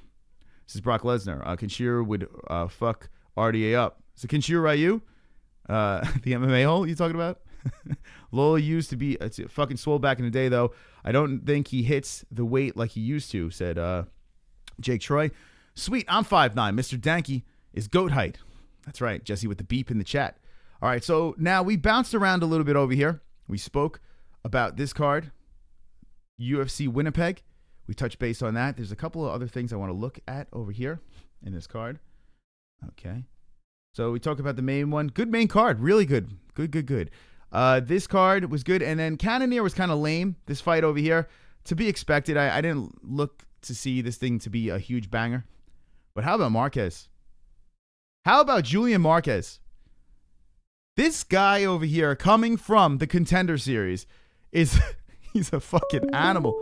This is Brock Lesnar. Kenshiro would fuck RDA up. So Kenshiro Ryu, the MMA hole you talking about? Lawler used to be fucking swole back in the day, though. I don't think he hits the weight like he used to, said Jake Troy. Sweet, I'm 5'9". Mr. Danky is goat height. That's right. Jesse with the beep in the chat. All right, so now we bounced around a little bit over here. We spoke about this card, UFC Winnipeg. We touched base on that. There's a couple of other things I want to look at over here in this card. Okay. So we talked about the main one. Good main card. Really good. Good. This card was good. And then Cannonier was kind of lame, this fight over here. To be expected. I didn't look to see this thing to be a huge banger. But how about Marquez? How about Julian Marquez? This guy over here coming from the Contender Series is he's a fucking animal.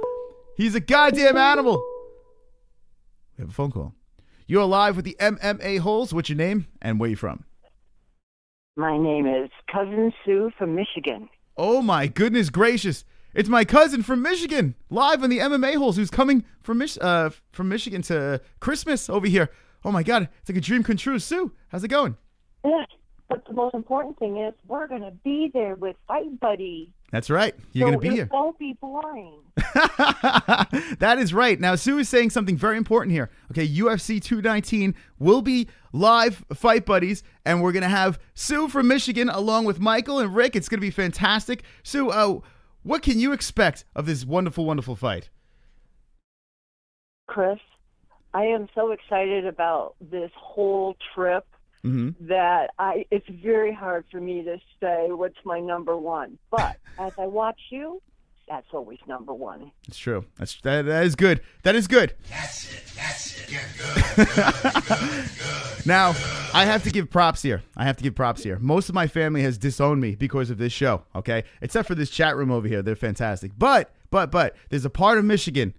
He's a goddamn animal. We have a phone call. You're live with the MMA-Holes. What's your name and where you from? My name is Cousin Sue from Michigan. Oh my goodness gracious. It's my cousin from Michigan, live on the MMA-Holes, who's coming from Michigan to Christmas over here. Oh my God, it's like a dream come true. Sue, how's it going? Yeah, but the most important thing is we're going to be there with Fight Buddy. That's right. You're going to be here. It won't be boring. That is right. Now, Sue is saying something very important here. Okay, UFC 219 will be live Fight Buddies, and we're going to have Sue from Michigan along with Michael and Rick. It's going to be fantastic. Sue, what can you expect of this wonderful, wonderful fight? Chris, I am so excited about this whole trip that it's very hard for me to say what's my number one. But as I watch you, that's always number one. It's true. That is good. That is good. That's it. Yeah, good. Now, I have to give props here. Most of my family has disowned me because of this show, okay? Except for this chat room over here. They're fantastic. But, there's a part of Michigan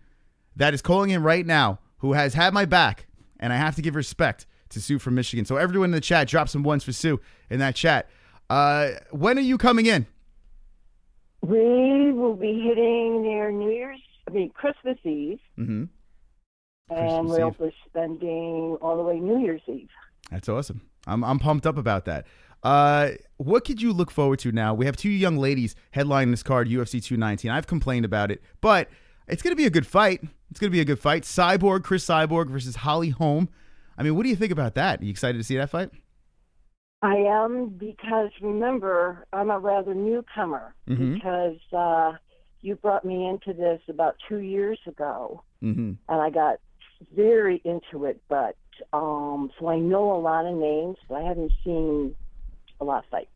that is calling in right now who has had my back, and I have to give respect to Sue from Michigan. So everyone in the chat, drop some ones for Sue in that chat. When are you coming in? We will be hitting near Christmas Eve. And we'll be spending all the way New Year's Eve. That's awesome. I'm pumped up about that. What could you look forward to now? We have two young ladies headlining this card, UFC 219. I've complained about it, but it's going to be a good fight. Cyborg, Chris Cyborg versus Holm. I mean, what do you think about that? Are you excited to see that fight? I am, because remember, I'm a rather newcomer because you brought me into this about 2 years ago, and I got very into it, but so I know a lot of names, but I haven't seen a lot of fights.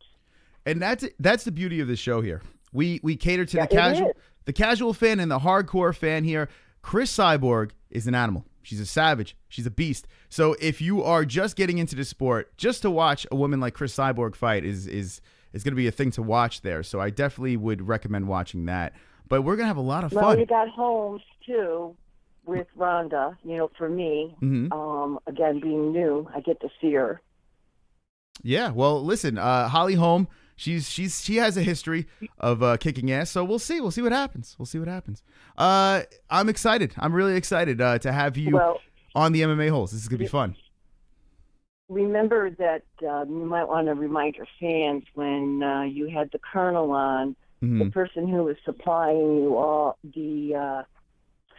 And that's the beauty of this show here. We cater to the casual fan and the hardcore fan here. Chris Cyborg is an animal. She's a savage. She's a beast. So if you are just getting into the sport, just to watch a woman like Chris Cyborg fight is going to be a thing to watch there. So I definitely would recommend watching that. But we're going to have a lot of fun. Well, you got Holmes, too, with Rhonda, for me. Again, being new, I get to see her. Yeah, well, listen, Holm, she has a history of kicking ass, so we'll see what happens. I'm excited. I'm really excited to have you on the MMA-Holes. This is gonna be fun. Remember that you might want to remind your fans when you had the Colonel on, the person who was supplying you all the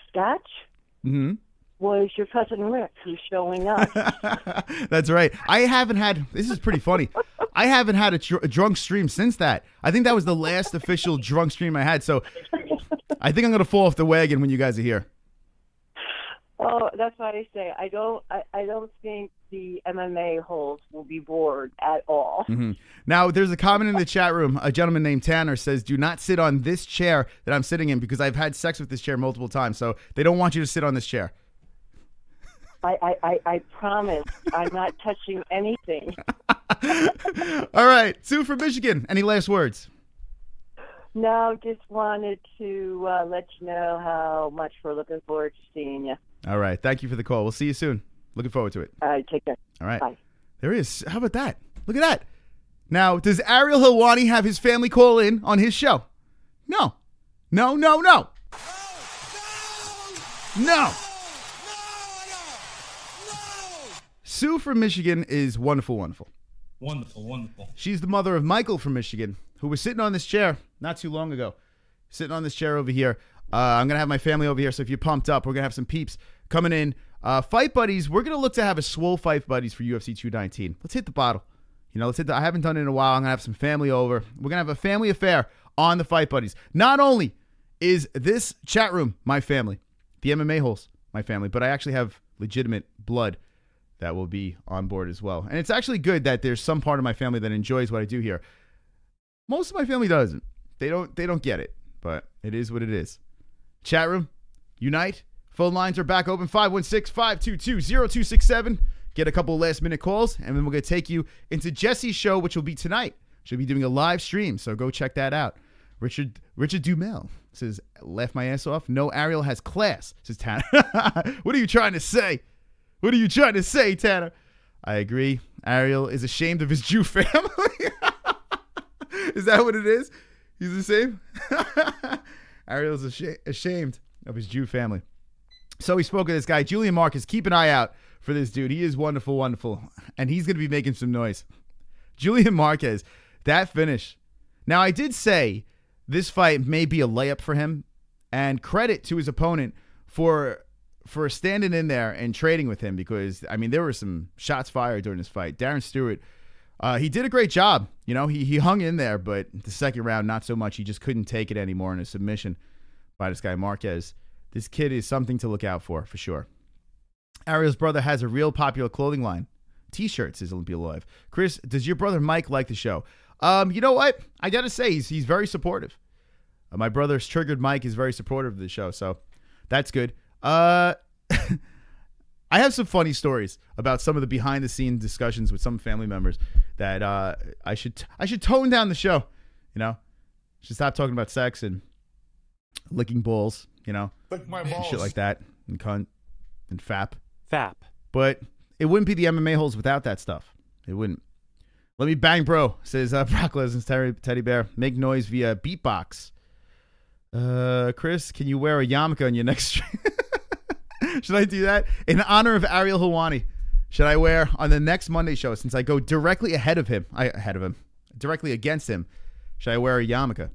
scotch. Was your cousin Rick, who's showing up. That's right. This is pretty funny. I haven't had a drunk stream since that. I think that was the last official drunk stream I had. So I think I'm going to fall off the wagon when you guys are here. Oh, that's why I say I don't think the MMA-Holes will be bored at all. Now, there's a comment in the chat room. A gentleman named Tanner says, do not sit on this chair that I'm sitting in because I've had sex with this chair multiple times. So they don't want you to sit on this chair. I promise I'm not touching anything. All right. Sue from Michigan. Any last words? No, just wanted to let you know how much we're looking forward to seeing you. All right. Thank you for the call. We'll see you soon. Looking forward to it. All right. Take care. All right. Bye. There he is. How about that? Look at that. Now, does Ariel Helwani have his family call in on his show? No. No, no, no. No. Sue from Michigan is wonderful, wonderful. Wonderful, wonderful. She's the mother of Michael from Michigan, who was sitting on this chair not too long ago. Sitting on this chair over here. I'm going to have my family over here, so if you're pumped up, we're going to have some peeps coming in. Fight Buddies, we're going to look to have a swole Fight Buddies for UFC 219. Let's hit the bottle. You know, I haven't done it in a while. I'm going to have some family over. We're going to have a family affair on the Fight Buddies. Not only is this chat room my family, the MMA-Holes my family, but I actually have legitimate blood that will be on board as well. And it's actually good that there's some part of my family that enjoys what I do here. Most of my family doesn't. They don't get it, but it is what it is. Chat room, unite. Phone lines are back open, 516-522-0267. Get a couple last-minute calls, and then we're going to take you into Jessie's show, which will be tonight. She'll be doing a live stream, so go check that out. Richard Dumel says, laugh my ass off. No, Ariel has class, says Tanner. What are you trying to say? What are you trying to say, Tanner? I agree. Ariel is ashamed of his Jew family. Is that what it is? He's the same? Ariel's ashamed of his Jew family. So we spoke of this guy, Julian Marquez. Keep an eye out for this dude. He is wonderful, wonderful. And he's going to be making some noise. Julian Marquez, that finish. Now, I did say this fight may be a layup for him. And credit to his opponent for standing in there and trading with him. Because, I mean, there were some shots fired during this fight. Darren Stewart, he did a great job. You know, he hung in there. But the second round, not so much. He just couldn't take it anymore in a submission by this guy, Marquez. This kid is something to look out for sure. Ariel's brother has a real popular clothing line. T-shirts, says Olympia Live. Chris, does your brother Mike like the show? You know what? I got to say, he's very supportive. My brother's Triggered Mike is very supportive of the show, so that's good. I have some funny stories about some of the behind-the-scenes discussions with some family members that I should tone down the show, you know? Should stop talking about sex and licking balls, you know? Lick my balls. Shit like that, and cunt, and fap. Fap. But it wouldn't be the MMA-Holes without that stuff. It wouldn't. Let me bang, bro, says Brock Lesnar's Teddy Bear. Make noise via beatbox. Chris, can you wear a yarmulke on your next stream? Should I do that? In honor of Ariel Helwani, should I wear on the next Monday show, since I go directly directly against him, should I wear a yarmulke?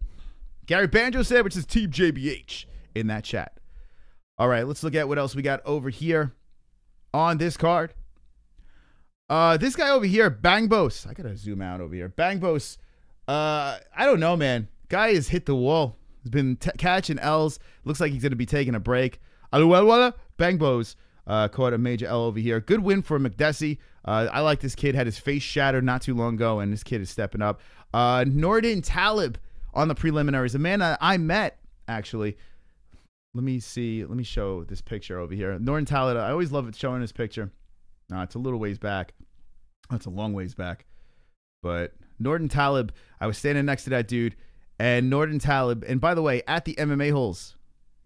Gary Banjo said, which is Team JBH in that chat. All right, let's look at what else we got over here on this card. This guy over here, Bangbos. I gotta zoom out over here. Bangbos. I don't know, man. Guy has hit the wall. He's been catching L's. Looks like he's gonna be taking a break. Bangbos caught a major L over here. Good win for McDessie. I like this kid. Had his face shattered not too long ago, and this kid is stepping up. Nordin Talib on the preliminaries. A man that I met, actually. Let me see. Let me show this picture over here. Nordin Talib. I always love it showing this picture. It's a little ways back. It's a long ways back. But Nordin Talib, I was standing next to that dude. And Nordin Talib, and by the way, at the MMA-Holes,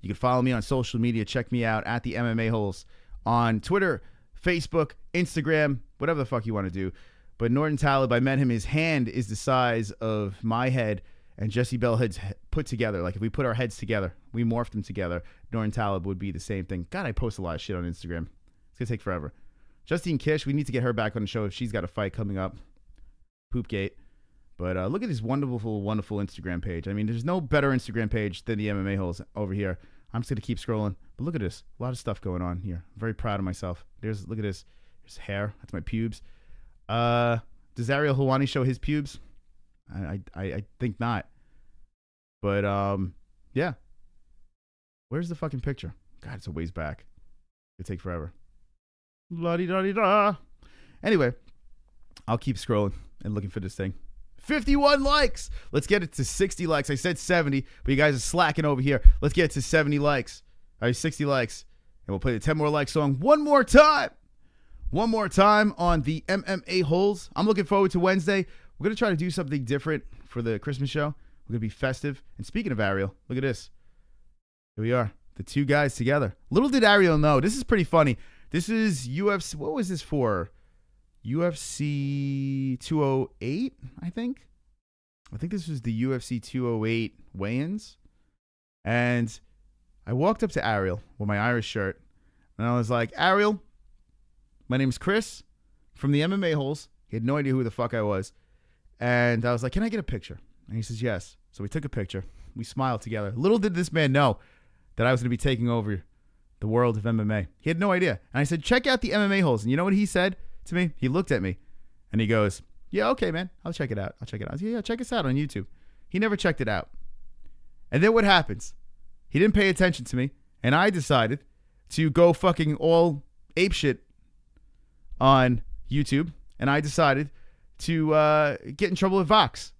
you can follow me on social media. Check me out at the MMA-Holes on Twitter, Facebook, Instagram, whatever the fuck you want to do. But Nordin Talib, I met him. His hand is the size of my head and Jessie Belle heads put together. Like if we put our heads together, we morphed them together, Nordin Talib would be the same thing. God, I post a lot of shit on Instagram. It's going to take forever. Justine Kish, we need to get her back on the show if she's got a fight coming up. Poopgate. But look at this wonderful, wonderful Instagram page. I mean, there's no better Instagram page than the MMA-Holes over here. I'm just going to keep scrolling. But look at this. A lot of stuff going on here. I'm very proud of myself. Look at this. There's hair. That's my pubes. Does Ariel Helwani show his pubes? I think not. But, yeah. Where's the fucking picture? God, it's a ways back. It'll take forever. La-di-da-di-da. Anyway, I'll keep scrolling and looking for this thing. 51 likes. Let's get it to 60 likes. I said 70, but you guys are slacking over here. Let's get it to 70 likes. All right, 60 likes. And we'll play the 10 more like song one more time. One more time on the MMA-Holes. I'm looking forward to Wednesday. We're going to try to do something different for the Christmas show. We're going to be festive. And speaking of Ariel, look at this. Here we are. The two guys together. Little did Ariel know. This is pretty funny. This is UFC. What was this for? UFC 208, I think. I think this was the UFC 208 weigh-ins. And I walked up to Ariel with my Irish shirt, and I was like, Ariel, my name's Chris from the MMA-Holes. He had no idea who the fuck I was. And I was like, can I get a picture? And he says, yes. So we took a picture. We smiled together. Little did this man know that I was going to be taking over the world of MMA. He had no idea. And I said, check out the MMA-Holes. And you know what he said to me? He looked at me, and he goes, yeah, okay, man. I'll check it out. I'll check it out. I said, yeah, check us out on YouTube. He never checked it out. And then what happens? He didn't pay attention to me, and I decided to go fucking all apeshit on YouTube, and I decided to get in trouble with Vox.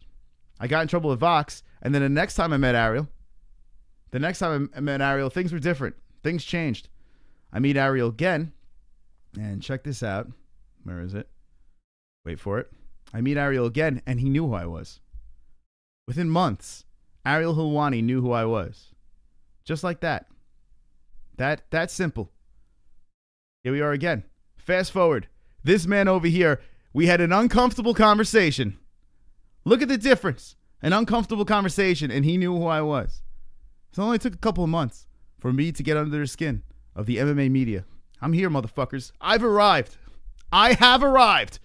I got in trouble with Vox, and then the next time I met Ariel, things were different. Things changed. I meet Ariel again, and check this out. Where is it? Wait for it. I meet Ariel again, and he knew who I was. Within months, Ariel Helwani knew who I was. Just like that. That simple. Here we are again. Fast forward. This man over here, we had an uncomfortable conversation. Look at the difference. An uncomfortable conversation, and he knew who I was. It only took a couple of months for me to get under the skin of the MMA media. I'm here, motherfuckers. I've arrived. I have arrived.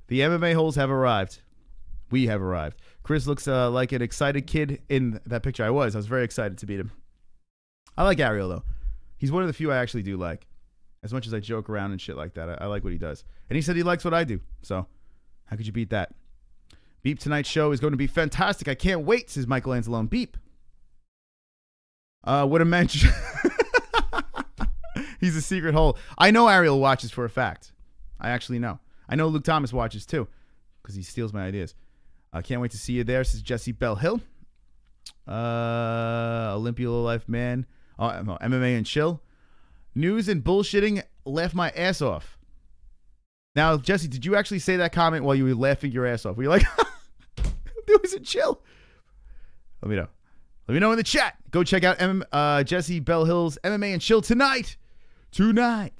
The MMA-Holes have arrived. We have arrived. Chris looks like an excited kid in that picture. I was very excited to meet him. I like Ariel, though. He's one of the few I actually do like. As much as I joke around and shit like that, I like what he does. And he said he likes what I do. So, how could you beat that? Beep, tonight's show is going to be fantastic. I can't wait, says Michael Anzalone. Beep. What a mention. He's a secret hole. I know Ariel watches for a fact. I actually know. I know Luke Thomas watches, too. Because he steals my ideas. I can't wait to see you there, says Jesse Bell Hill. Olympia Life Man. MMA and chill. News and bullshitting. Laugh my ass off. Now, Jesse, did you actually say that comment while you were laughing your ass off? Were you like, news and chill? Let me know. Let me know in the chat. Go check out Jesse Bell Hill's MMA and chill tonight. Tonight.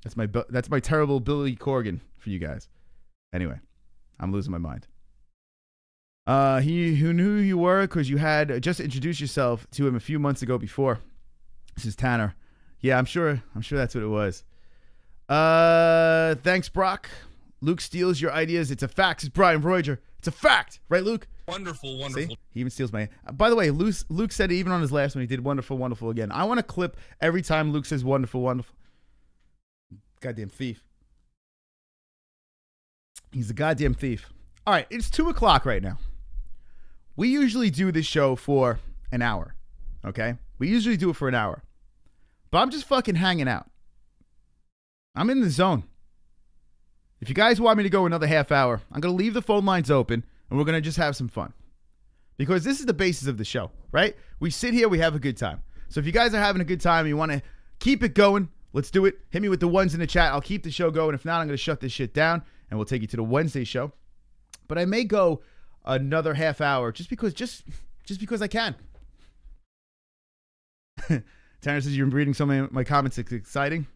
That's my terrible Billy Corgan for you guys. Anyway, I'm losing my mind. He who knew who you were because you had just introduced yourself to him a few months ago before. This is Tanner. Yeah, I'm sure that's what it was. Thanks, Brock. Luke steals your ideas. It's a fact. It's Brian Roger. It's a fact, right, Luke? Wonderful. See? He even steals my. By the way, Luke said it even on his last one. He did wonderful again. I want to clip every time Luke says wonderful. Goddamn thief. He's a goddamn thief. All right, it's 2 o'clock right now. We usually do this show for an hour, okay? We usually do it for an hour. But I'm just fucking hanging out. I'm in the zone. If you guys want me to go another half hour, I'm going to leave the phone lines open, and we're going to just have some fun. Because this is the basis of the show, right? We sit here, we have a good time. So if you guys are having a good time and you want to keep it going, let's do it. Hit me with the ones in the chat. I'll keep the show going. If not, I'm going to shut this shit down, and we'll take you to the Wednesday show. But I may go another half hour just because I can. Tanner says you're reading some of my comments. It's exciting.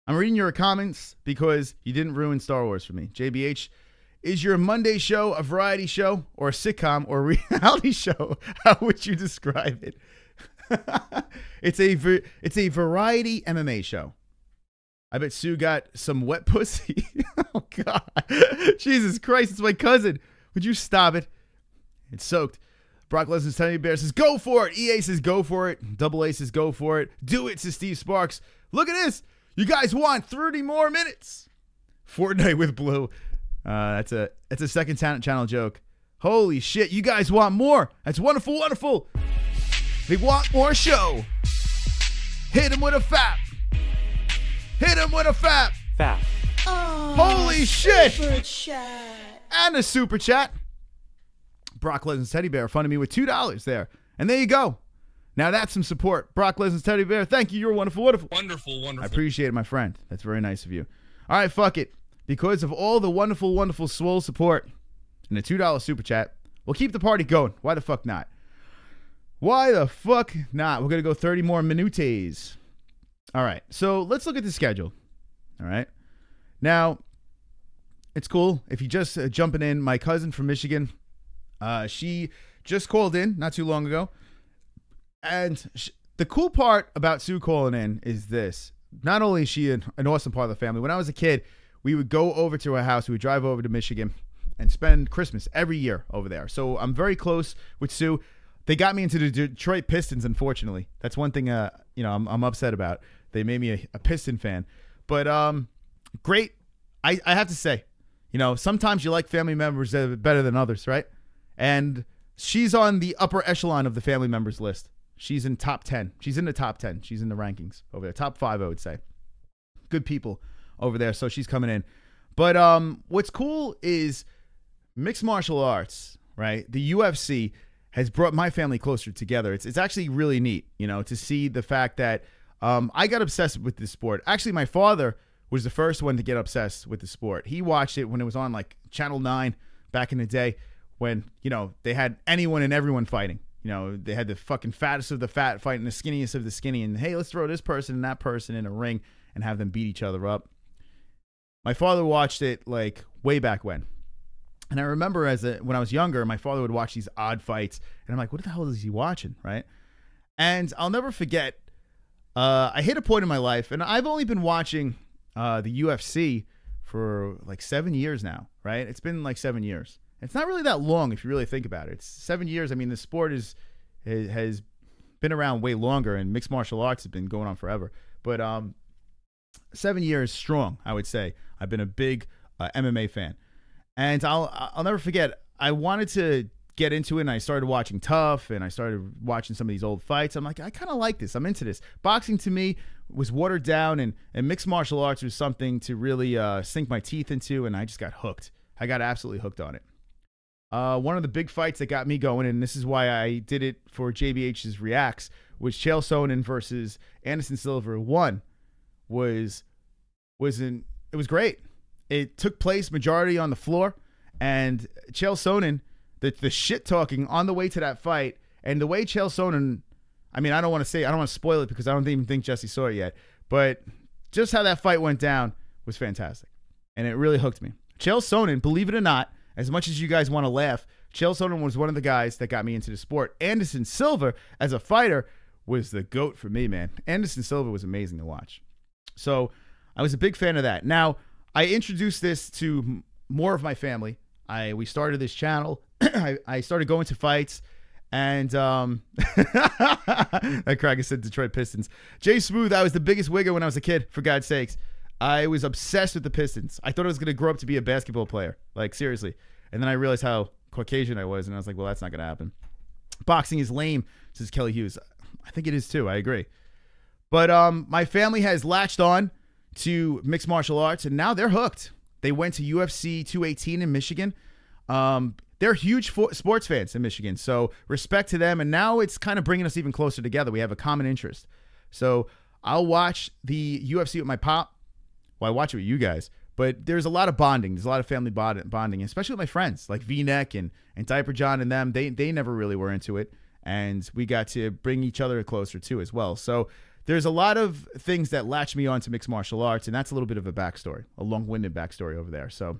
I'm reading your comments because you didn't ruin Star Wars for me. JBH, is your Monday show a variety show or a sitcom or a reality show? How would you describe it? It's a variety MMA show. I bet Sue got some wet pussy. Oh, God. Jesus Christ, it's my cousin. Would you stop it? It's soaked. Brock Lesnar's Teddy Bear says, go for it. EA says, go for it. Double A says, go for it. Do it, says Steve Sparks. Look at this. You guys want 30 more minutes. Fortnite with Blue. That's a second channel joke. Holy shit. You guys want more. That's wonderful. They want more show. Hit him with a fap. Fap. Oh, holy shit. Super chat. And a super chat. Brock Lesnar's Teddy Bear funded me with $2 there. And there you go. Now that's some support. Brock Lesnar's Teddy Bear. Thank you. You're wonderful. Wonderful. I appreciate it, my friend. That's very nice of you. All right, fuck it. Because of all the wonderful swole support and the $2 super chat, we'll keep the party going. Why the fuck not? We're going to go 30 more minutes. All right. So let's look at the schedule. All right. Now, it's cool. If you just jumping in, my cousin from Michigan, she just called in not too long ago. And the cool part about Sue calling in is this. Not only is she an awesome part of the family. When I was a kid, we would go over to her house. We would drive over to Michigan and spend Christmas every year over there. So I'm very close with Sue. They got me into the Detroit Pistons, unfortunately. That's one thing I'm upset about. They made me a Piston fan. But great. I have to say, sometimes you like family members that are better than others, right? And she's on the upper echelon of the family members list. She's in top 10. She's in the top 10. She's in the rankings over there. Top 5, I would say. Good people over there. So she's coming in. But what's cool is mixed martial arts, right? The UFC has brought my family closer together. It's actually really neat, to see the fact that I got obsessed with this sport. Actually, my father was the first one to get obsessed with the sport. He watched it when it was on like Channel 9 back in the day when, they had anyone and everyone fighting. They had the fucking fattest of the fat fighting the skinniest of the skinny. And, hey, let's throw this person and that person in a ring and have them beat each other up. My father watched it like way back when. And I remember when I was younger, my father would watch these odd fights. And I'm like, what the hell is he watching, right? And I'll never forget, I hit a point in my life, and I've only been watching the UFC for like 7 years now, right? It's been like 7 years. It's not really that long if you really think about it. It's 7 years. I mean, the sport has been around way longer, and mixed martial arts has been going on forever. But 7 years strong, I would say. I've been a big MMA fan. And I'll never forget, I wanted to get into it, and I started watching Tough, and I started watching some of these old fights. I'm like, I kind of like this. I'm into this. Boxing to me was watered down, and mixed martial arts was something to really sink my teeth into, and I just got hooked. I got absolutely hooked on it. One of the big fights that got me going, and this is why I did it for JBH's Reacts, was Chael Sonnen versus Anderson Silva 1. It was great. It took place majority on the floor, and Chael Sonnen, the shit talking on the way to that fight, and the way Chael Sonnen, I mean, I don't want to spoil it because I don't even think Jessie saw it yet, but just how that fight went down was fantastic, and it really hooked me. Chael Sonnen, believe it or not, as much as you guys want to laugh, Chael Sonnen was one of the guys that got me into the sport. Anderson Silva, as a fighter, was the GOAT for me, man. Anderson Silva was amazing to watch. So I was a big fan of that. Now, I introduced this to more of my family. We started this channel. I started going to fights, and that Cracker said Detroit Pistons. Jay Smooth, I was the biggest wigger when I was a kid, for God's sakes. I was obsessed with the Pistons. I thought I was going to grow up to be a basketball player. Like, seriously. And then I realized how Caucasian I was, and I was like, well, that's not going to happen. Boxing is lame, says Kelly Hughes. I think it is too. I agree. But my family has latched on to mixed martial arts, and now they're hooked. They went to UFC 218 in Michigan. They're huge sports fans in Michigan, so respect to them. And now it's kind of bringing us even closer together. We have a common interest. So I'll watch the UFC with my pop. Well, I watch it with you guys. But there's a lot of bonding. There's a lot of family bonding, especially with my friends like V-Neck and Diaper John and them. They never really were into it, and we got to bring each other closer too as well. So there's a lot of things that latch me on to mixed martial arts, and that's a little bit of a backstory, a long-winded backstory over there. So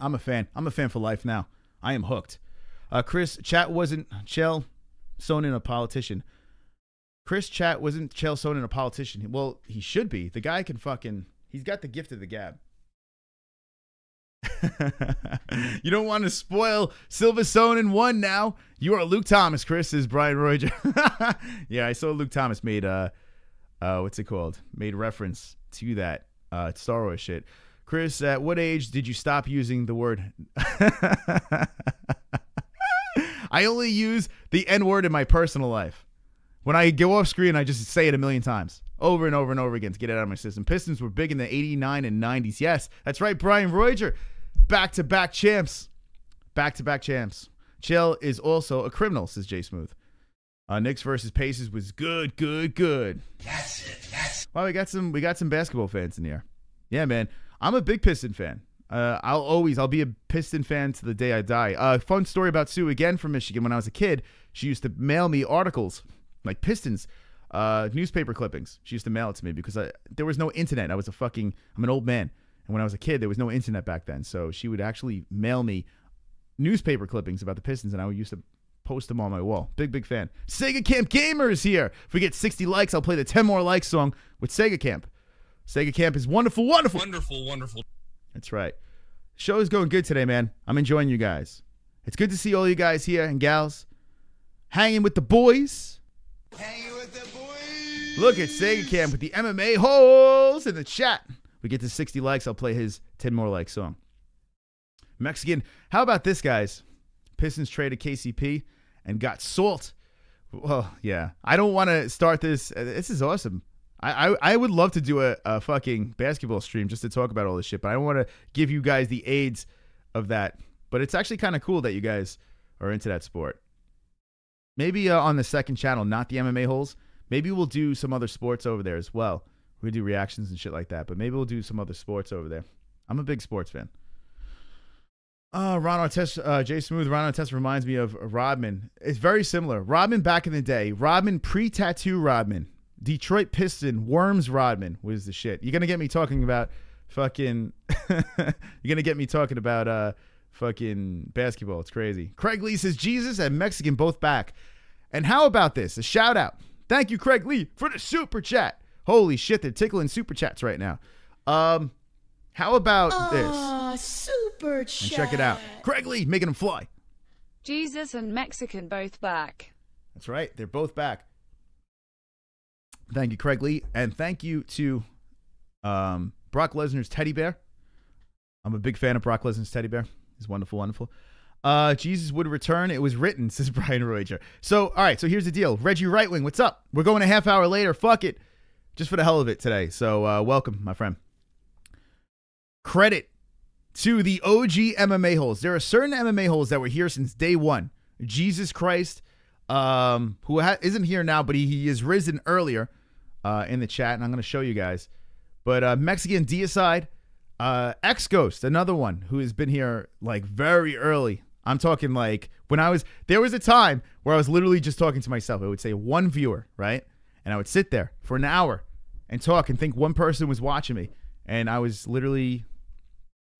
I'm a fan. I'm a fan for life now. I am hooked. Chris Chat wasn't Chael Sonnen a politician. Chris Chat wasn't Chael Sonnen a politician. Well, he should be. The guy can fucking, he's got the gift of the gab. You don't want to spoil Silva Sonnen 1 now. You are Luke Thomas, Chris, says Brian Roger. Yeah, I saw Luke Thomas made what's it called? Made reference to that Star Wars shit. Chris, at what age did you stop using the word? I only use the N-word in my personal life. When I go off screen, I just say it a million times. Over and over and over again to get it out of my system. Pistons were big in the 89 and 90s. Yes, that's right, Brian Roger. Back-to-back champs. Back-to-back champs. Chael is also a criminal, says Jay Smooth. Knicks versus Pacers was good. That's it. Well, we got some basketball fans in here. Yeah, man. I'm a big Piston fan. I'll be a Piston fan to the day I die. Fun story about Sue again from Michigan. When I was a kid, she used to mail me articles like Pistons. newspaper clippings. She used to mail it to me because there was no internet. I'm an old man. And when I was a kid, there was no internet back then. So she would actually mail me newspaper clippings about the Pistons, and I used to post them on my wall. Big fan. Sega Camp Gamer is here. If we get 60 likes, I'll play the 10 more likes song with Sega Camp. Sega Camp is wonderful. Wonderful. That's right. Show is going good today, man. I'm enjoying you guys. It's good to see all you guys here and gals hanging with the boys. Look at Sega Camp with the MMA-Holes in the chat. We get to 60 likes, I'll play his 10 more likes song. Mexican, how about this, guys? Pistons traded KCP and got Salt. Well, yeah. I don't want to start this. This is awesome. I would love to do a fucking basketball stream just to talk about all this shit, but I don't want to give you guys the aids of that. But it's actually kind of cool that you guys are into that sport. Maybe on the second channel, not the MMA-Holes, maybe we'll do some other sports over there as well. We do reactions and shit like that, but maybe we'll do some other sports over there. I'm a big sports fan. Ron Artest, Jay Smooth, Ron Artest reminds me of Rodman. It's very similar. Rodman back in the day. Rodman pre-tattoo Rodman. Detroit Piston, Worms Rodman was the shit. You're going to get me talking about fucking... You're going to get me talking about fucking basketball. It's crazy. Craig Lee says, Jesus and Mexican both back. And how about this? A shout out. Thank you, Craig Lee, for the super chat. Holy shit, they're tickling super chats right now. How about this? Super chat. And check it out. Craig Lee making them fly. Jesus and Mexican both back. That's right. They're both back. Thank you, Craig Lee. And thank you to Brock Lesnar's teddy bear. I'm a big fan of Brock Lesnar's teddy bear. He's wonderful. Jesus would return. It was written, says Brian Royer. So, all right. So here's the deal. Reggie Right Wing, what's up? We're going a half hour later. Fuck it. Just for the hell of it today. So welcome, my friend. Credit to the OG MMA-Holes. There are certain MMA-Holes that were here since day one. Jesus Christ, who isn't here now, but he is risen earlier in the chat, and I'm going to show you guys. But Mexican Deicide, X-Ghost, another one who has been here like very early. I'm talking like there was a time where I was literally just talking to myself. I would say one viewer, right? And I would sit there for an hour and talk and think one person was watching me. And I was literally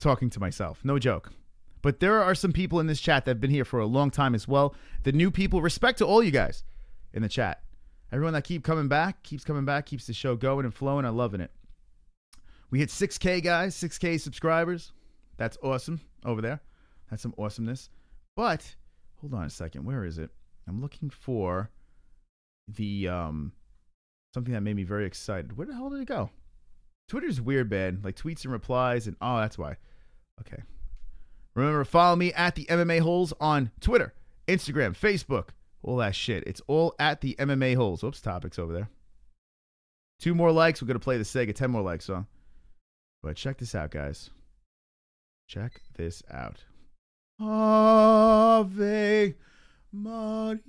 talking to myself. No joke. But there are some people in this chat that have been here for a long time as well. The new people, respect to all you guys in the chat. Everyone that keeps coming back, keeps the show going and flowing. I'm loving it. We hit 6K, guys, 6K subscribers. That's awesome over there. That's some awesomeness. But, hold on a second. Where is it? I'm looking for the... something that made me very excited. Where the hell did it go? Twitter's weird, man. Like tweets and replies, and oh, that's why. Okay. Remember to follow me at the MMA-Holes on Twitter, Instagram, Facebook, all that shit. It's all at the MMA-Holes. Oops, topics over there. 2 more likes. We're gonna play the Sega 10 more likes song. But check this out, guys. Check this out. Ave Maria.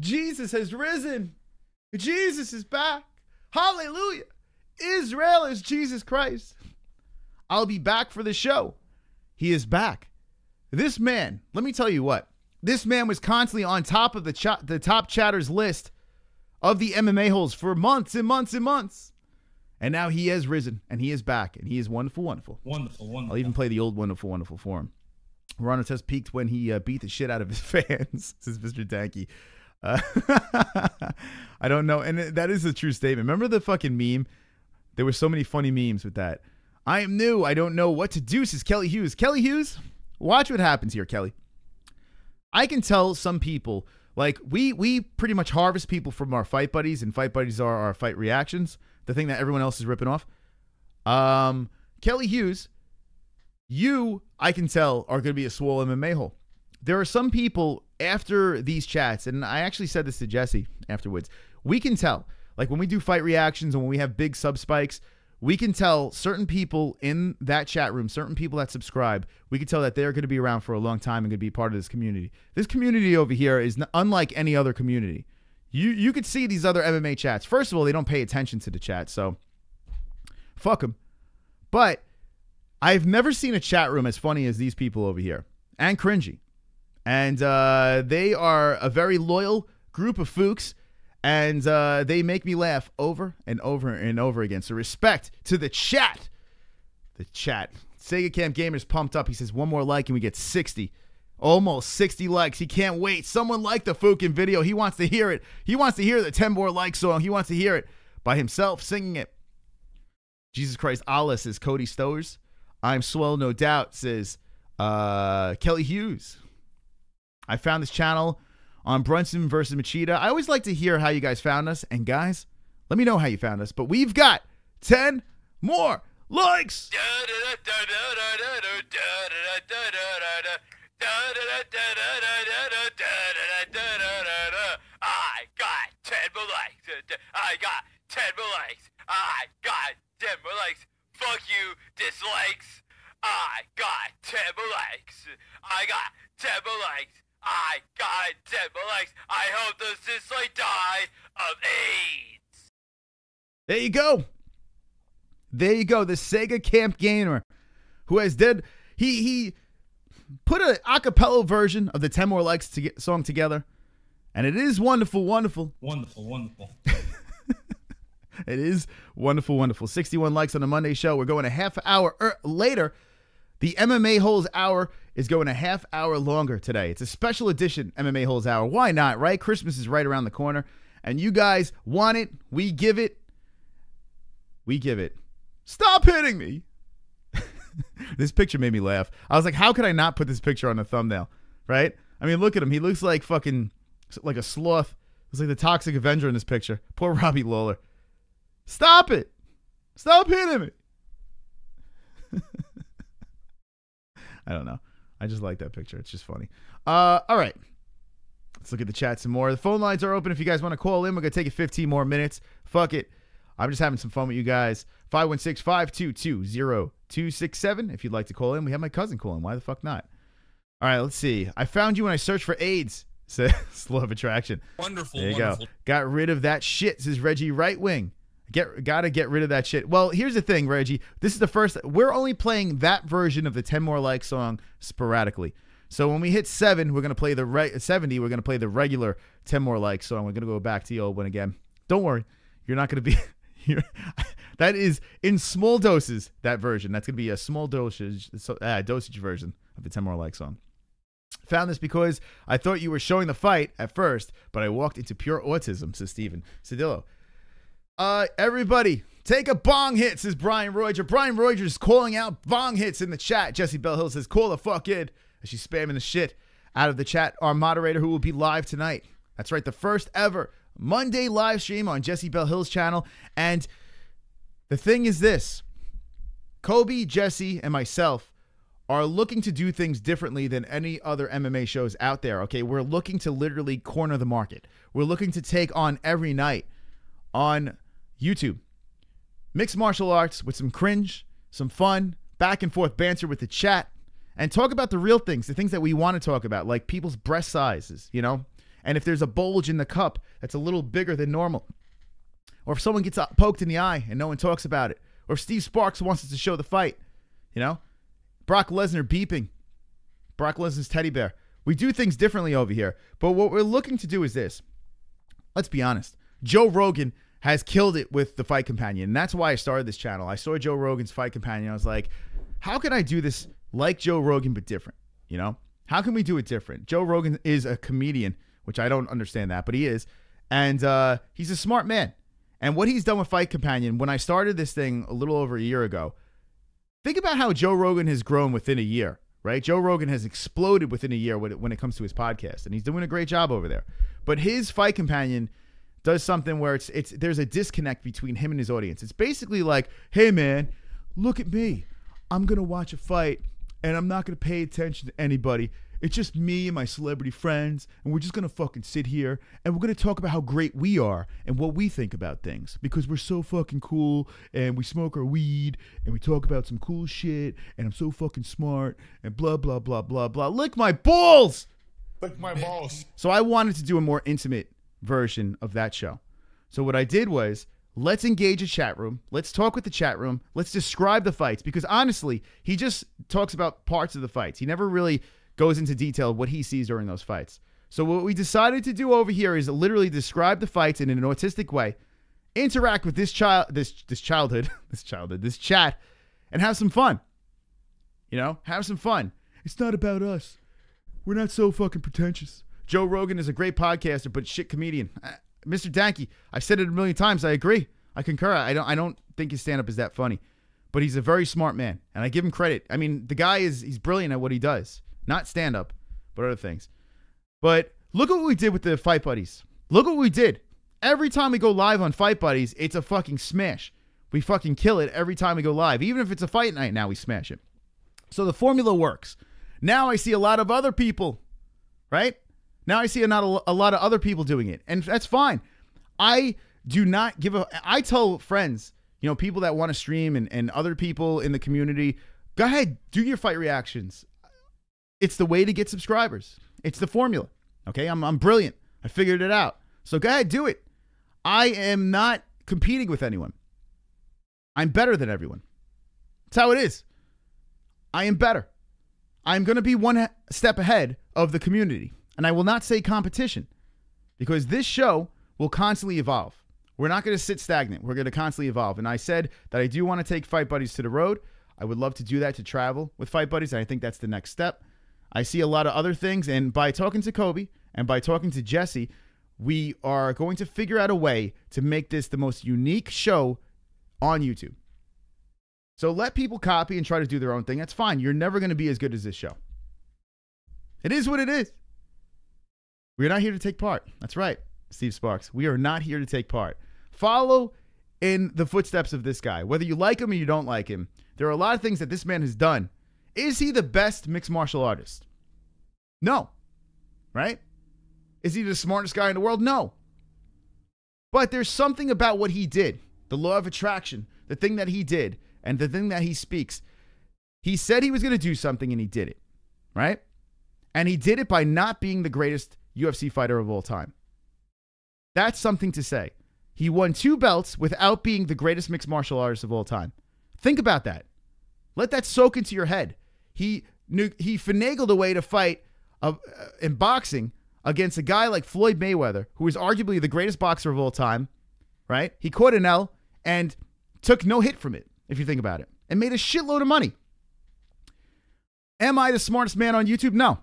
Jesus has risen. Jesus is back. Hallelujah. Israel is Jesus Christ. I'll be back for the show. He is back. This man, let me tell you what. This man was constantly on top of the top chatters list of the MMA-Holes for months and months and months. And now he has risen, and he is back, and he is wonderful. Wonderful. I'll even play the old wonderful for him. Ron Artest peaked when he beat the shit out of his fans, says Mr. Danky. I don't know, and that is a true statement. Remember the fucking meme? There were so many funny memes with that. I am new. I don't know what to do, says Kelly Hughes. Kelly Hughes, watch what happens here, Kelly. I can tell some people, like, we pretty much harvest people from our fight buddies, and fight buddies are our fight reactions, the thing that everyone else is ripping off. Kelly Hughes, you, I can tell, are going to be a swole MMA hole. There are some people after these chats, and I actually said this to Jessie afterwards, we can tell, like when we do fight reactions and when we have big sub spikes, we can tell certain people in that chat room, certain people that subscribe, we can tell that they're going to be around for a long time and going to be part of this community. This community over here is unlike any other community. You could see these other MMA chats. First of all, they don't pay attention to the chat, so fuck them. But I've never seen a chat room as funny as these people over here, and cringy. And they are a very loyal group of fooks. And they make me laugh over and over and over again. So respect to the chat. The chat. Sega Camp Gamer's pumped up. He says, one more like and we get 60. Almost 60 likes. He can't wait. Someone like the Fukin video. He wants to hear it. He wants to hear the 10 more like song. He wants to hear it by himself singing it. Jesus Christ Allah, says Cody Stowers. I'm swell, no doubt, says Kelly Hughes. I found this channel on Brunson versus Machida. I always like to hear how you guys found us. And guys, let me know how you found us. But we've got 10 more likes. I got 10 more likes. I got 10 more likes. I got 10 more likes. Fuck you, dislikes. I got 10 more likes. I got 10 more likes. I got 10 more likes. I hope those dislikes die of AIDS. There you go. There you go. The Sega Camp Gamer, who has he put an acapella version of the 10 More Likes song together, and it is wonderful, wonderful. Wonderful, wonderful. It is wonderful, wonderful. 61 likes on the Monday show. We're going a half hour later. The MMA-Holes hour is going a half hour longer today. It's a special edition MMA-Holes hour. Why not, right? Christmas is right around the corner, and you guys want it. We give it. We give it. Stop hitting me. This picture made me laugh. I was like, how could I not put this picture on the thumbnail, right? I mean, look at him. He looks like fucking, like a sloth. Looks like the Toxic Avenger in this picture. Poor Robbie Lawler. Stop it. Stop hitting me. I don't know. I just like that picture. It's just funny. All right. Let's look at the chat some more. The phone lines are open if you guys want to call in. We're going to take it 15 more minutes. Fuck it. I'm just having some fun with you guys. 516-522-0267 if you'd like to call in. We have my cousin calling. Why the fuck not? All right, let's see. I found you when I searched for AIDS, says Law of Attraction. Wonderful, there you wonderful. go. Got rid of that shit, says Reggie Right Wing. Gotta get rid of that shit. Well, here's the thing, Reggie. This is the first. We're only playing that version of the 10 More Like song sporadically. So when we hit 7, we're gonna play the 70. We're gonna play the regular 10 More Like song. We're gonna go back to the old one again. Don't worry, you're not gonna be. That is in small doses. That version. That's gonna be a small dosage version of the 10 More Like song. Found this because I thought you were showing the fight at first, but I walked into pure autism, says Steven Cedillo. Everybody, take a bong hit, says Brian Roger. Brian Roger is calling out bong hits in the chat. Jessie Bell Hill says, call the fuck in, as she's spamming the shit out of the chat. Our moderator, who will be live tonight. That's right, the first ever Monday live stream on Jessie Bell Hill's channel. And the thing is this: Kobe, Jessie, and myself are looking to do things differently than any other MMA shows out there. Okay, we're looking to literally corner the market. We're looking to take on every night on YouTube mixed martial arts with some cringe, some fun, back and forth banter with the chat, and talk about the real things, the things that we want to talk about, like people's breast sizes, you know, and if there's a bulge in the cup that's a little bigger than normal, or if someone gets poked in the eye and no one talks about it, or if Steve Sparks wants us to show the fight, you know, Brock Lesnar beeping, Brock Lesnar's teddy bear. We do things differently over here, but what we're looking to do is this. Let's be honest. Joe Rogan has killed it with the Fight Companion, and that's why I started this channel. I saw Joe Rogan's Fight Companion. I was like, how can I do this like Joe Rogan but different? You know, how can we do it different? Joe Rogan is a comedian, which I don't understand that, but he is, and he's a smart man. And what he's done with Fight Companion, when I started this thing a little over a year ago, think about how Joe Rogan has grown within a year, right? Joe Rogan has exploded within a year when it comes to his podcast, and he's doing a great job over there. But his Fight Companion does something where there's a disconnect between him and his audience. It's basically like, hey man, look at me. I'm going to watch a fight and I'm not going to pay attention to anybody. It's just me and my celebrity friends, and we're just going to fucking sit here and we're going to talk about how great we are and what we think about things because we're so fucking cool, and we smoke our weed and we talk about some cool shit, and I'm so fucking smart and blah, blah, blah, blah, blah. Lick my balls! Lick my balls. So I wanted to do a more intimate version of that show. So what I did was, let's engage a chat room. Let's talk with the chat room. Let's describe the fights, because honestly, he just talks about parts of the fights. He never really goes into detail of what he sees during those fights. So what we decided to do over here is literally describe the fights in an autistic way, interact with this chat, and have some fun. You know, have some fun. It's not about us. We're not so fucking pretentious. Joe Rogan is a great podcaster, but shit comedian. Mr. Danke, I've said it a million times. I agree. I concur. I don't think his stand-up is that funny, but he's a very smart man, and I give him credit. I mean, the guy he's brilliant at what he does. Not stand-up, but other things. But look at what we did with the Fight Buddies. Look what we did. Every time we go live on Fight Buddies, it's a fucking smash. We fucking kill it every time we go live. Even if it's a fight night now, we smash it. So the formula works. Now I see a lot of other people, right? Now I see a lot of other people doing it. And that's fine. I do not give a... I tell friends, you know, people that want to stream and other people in the community, go ahead, do your fight reactions. It's the way to get subscribers. It's the formula. Okay, I'm brilliant. I figured it out. So go ahead, do it. I am not competing with anyone. I'm better than everyone. That's how it is. I am better. I'm going to be one step ahead of the community. And I will not say competition, because this show will constantly evolve. We're not going to sit stagnant. We're going to constantly evolve. And I said that I do want to take Fight Buddies to the road. I would love to do that, to travel with Fight Buddies. And I think that's the next step. I see a lot of other things. And by talking to Kobe and by talking to Jessie, we are going to figure out a way to make this the most unique show on YouTube. So let people copy and try to do their own thing. That's fine. You're never going to be as good as this show. It is what it is. We're not here to take part. That's right, Steve Sparks. We are not here to take part. Follow in the footsteps of this guy. Whether you like him or you don't like him, there are a lot of things that this man has done. Is he the best mixed martial artist? No. Right? Is he the smartest guy in the world? No. But there's something about what he did. The law of attraction, the thing that he did, and the thing that he speaks. He said he was going to do something, and he did it. Right? And he did it by not being the greatest UFC fighter of all time. That's something to say. He won 2 belts without being the greatest mixed martial artist of all time. Think about that. Let that soak into your head. He finagled a way to fight in boxing against a guy like Floyd Mayweather, who is arguably the greatest boxer of all time, right? He caught an L and took no hit from it, if you think about it, and made a shitload of money. Am I the smartest man on YouTube? No.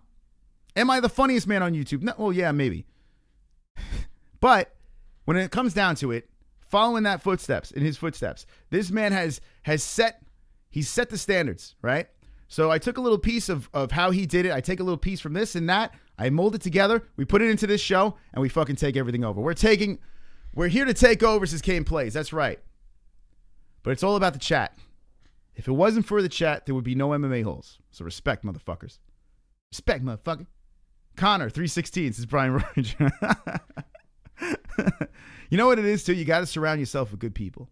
Am I the funniest man on YouTube? No. Well, yeah, maybe. But when it comes down to it, following that in his footsteps, this man has set the standards, right? So I took a little piece of how he did it. I take a little piece from this and that. I mold it together. We put it into this show, and we fucking take everything over. We're here to take over, says Kane Plays. That's right. But it's all about the chat. If it wasn't for the chat, there would be no MMA-Holes. So respect, motherfuckers. Respect, motherfucker. Conor, 316, says Brian Roach. You know what it is, too? You got to surround yourself with good people.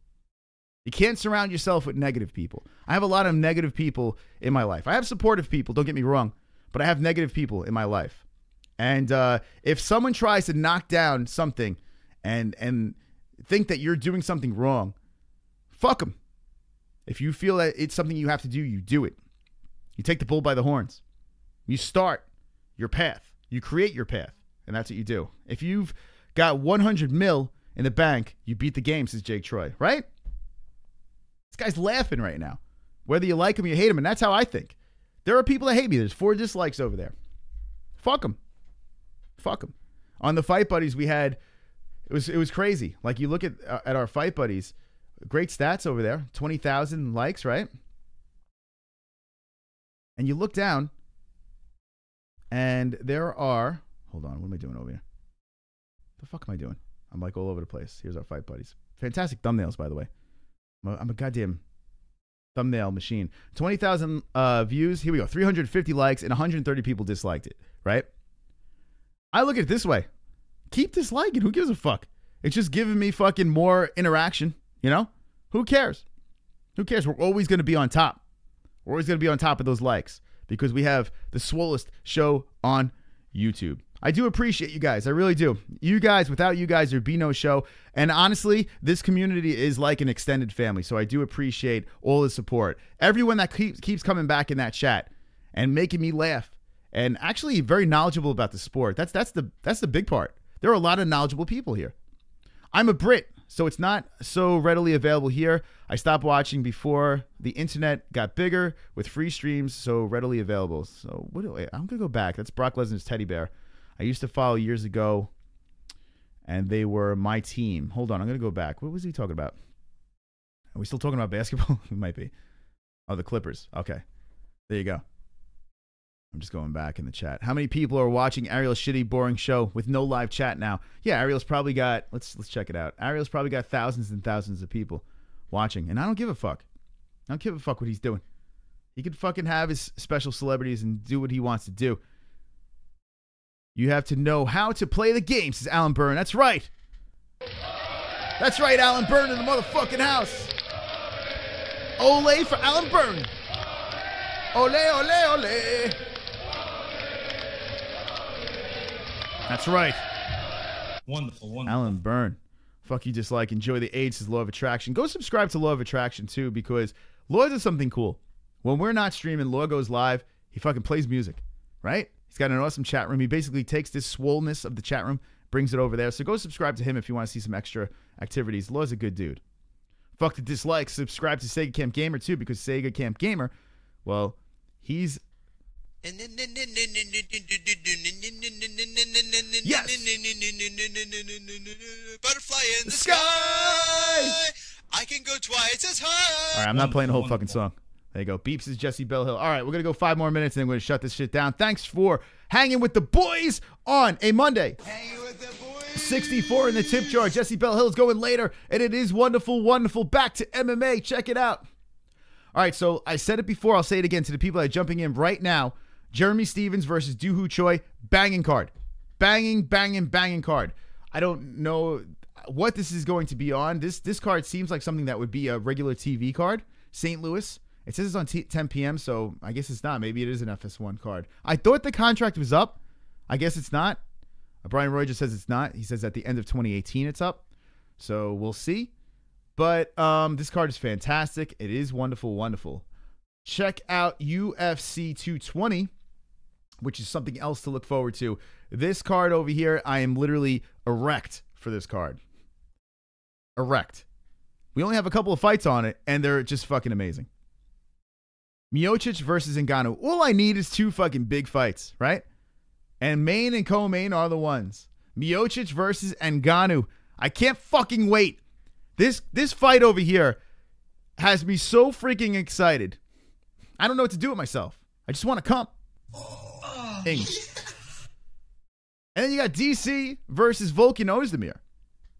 You can't surround yourself with negative people. I have a lot of negative people in my life. I have supportive people, don't get me wrong, but I have negative people in my life. And if someone tries to knock down something and think that you're doing something wrong, fuck them. If you feel that it's something you have to do, you do it. You take the bull by the horns. You start your path. You create your path. And that's what you do. If you've got 100 mil in the bank, you beat the game, says Jake Troy. Right? This guy's laughing right now. Whether you like him or you hate him. And that's how I think. There are people that hate me. There's 4 dislikes over there. Fuck them. Fuck them. On the Fight Buddies we had, it was crazy. Like you look at our Fight Buddies, great stats over there. 20,000 likes, right? And you look down, and there are... Hold on, what am I doing over here? The fuck am I doing? I'm like all over the place. Here's our Fight Buddies. Fantastic thumbnails, by the way. I'm a goddamn thumbnail machine. 20,000 views. Here we go. 350 likes, and 130 people disliked it, right? I look at it this way. Keep disliking. Who gives a fuck? It's just giving me fucking more interaction, you know? Who cares? Who cares? We're always going to be on top. We're always going to be on top of those likes because we have the swollest show on YouTube. I do appreciate you guys. I really do. You guys, without you guys, there'd be no show. And honestly, this community is like an extended family. So I do appreciate all the support. Everyone that keeps coming back in that chat and making me laugh and actually very knowledgeable about the sport. That's the big part. There are a lot of knowledgeable people here. I'm a Brit, so it's not so readily available here. I stopped watching before the internet got bigger with free streams so readily available. So I'm gonna go back. That's Brock Lesnar's teddy bear. I used to follow years ago, and they were my team. Hold on, I'm gonna go back. What was he talking about? Are we still talking about basketball? We might be. Oh, the Clippers. Okay, there you go. I'm just going back in the chat. How many people are watching Ariel's shitty, boring show with no live chat now? Yeah, Ariel's probably got, let's check it out. Ariel's probably got thousands and thousands of people watching, and I don't give a fuck. I don't give a fuck what he's doing. He could fucking have his special celebrities and do what he wants to do. You have to know how to play the game, says Alan Byrne. That's right. That's right, Alan Byrne in the motherfucking house. Ole for Alan Byrne. Ole, ole, ole. That's right. Wonderful, wonderful. Alan Byrne. Fuck you, dislike. Enjoy the AIDS, says Law of Attraction. Go subscribe to Law of Attraction, too, because Law does something cool. When we're not streaming, Law goes live. He fucking plays music, right? He's got an awesome chat room. He basically takes this swollenness of the chat room, brings it over there. So go subscribe to him if you want to see some extra activities. Law's a good dude. Fuck the dislikes. Subscribe to Sega Camp Gamer, too, because Sega Camp Gamer, well, he's... Yes! Butterfly in the sky! I can go twice as high! All right, I'm not playing the whole fucking song. There you go. Beeps is Jesse Bellhill. All right, we're going to go 5 more minutes and then we're going to shut this shit down. Thanks for hanging with the boys on a Monday. Hanging with the boys! 64 in the tip jar. Jesse Bellhill's going later, and it is wonderful, wonderful. Back to MMA. Check it out. All right, so I said it before. I'll say it again to the people that are jumping in right now. Jeremy Stevens versus Doohoo Choi. Banging card. Banging, banging, banging card. I don't know what this is going to be on. This card seems like something that would be a regular TV card. St. Louis. It says it's on 10 p.m., so I guess it's not. Maybe it is an FS1 card. I thought the contract was up. I guess it's not. Brian Roy just says it's not. He says at the end of 2018 it's up. So we'll see. But this card is fantastic. It is wonderful, wonderful. Check out UFC 220, which is something else to look forward to. This card over here, I am literally erect for this card. Erect. We only have a couple of fights on it, and they're just fucking amazing. Miocic versus Ngannou. All I need is 2 fucking big fights, right? And main and co-main are the ones. Miocic versus Ngannou. I can't fucking wait. This fight over here has me so freaking excited. I don't know what to do with myself. I just want to come. Ings. And then you got DC versus Volkan Ozdemir,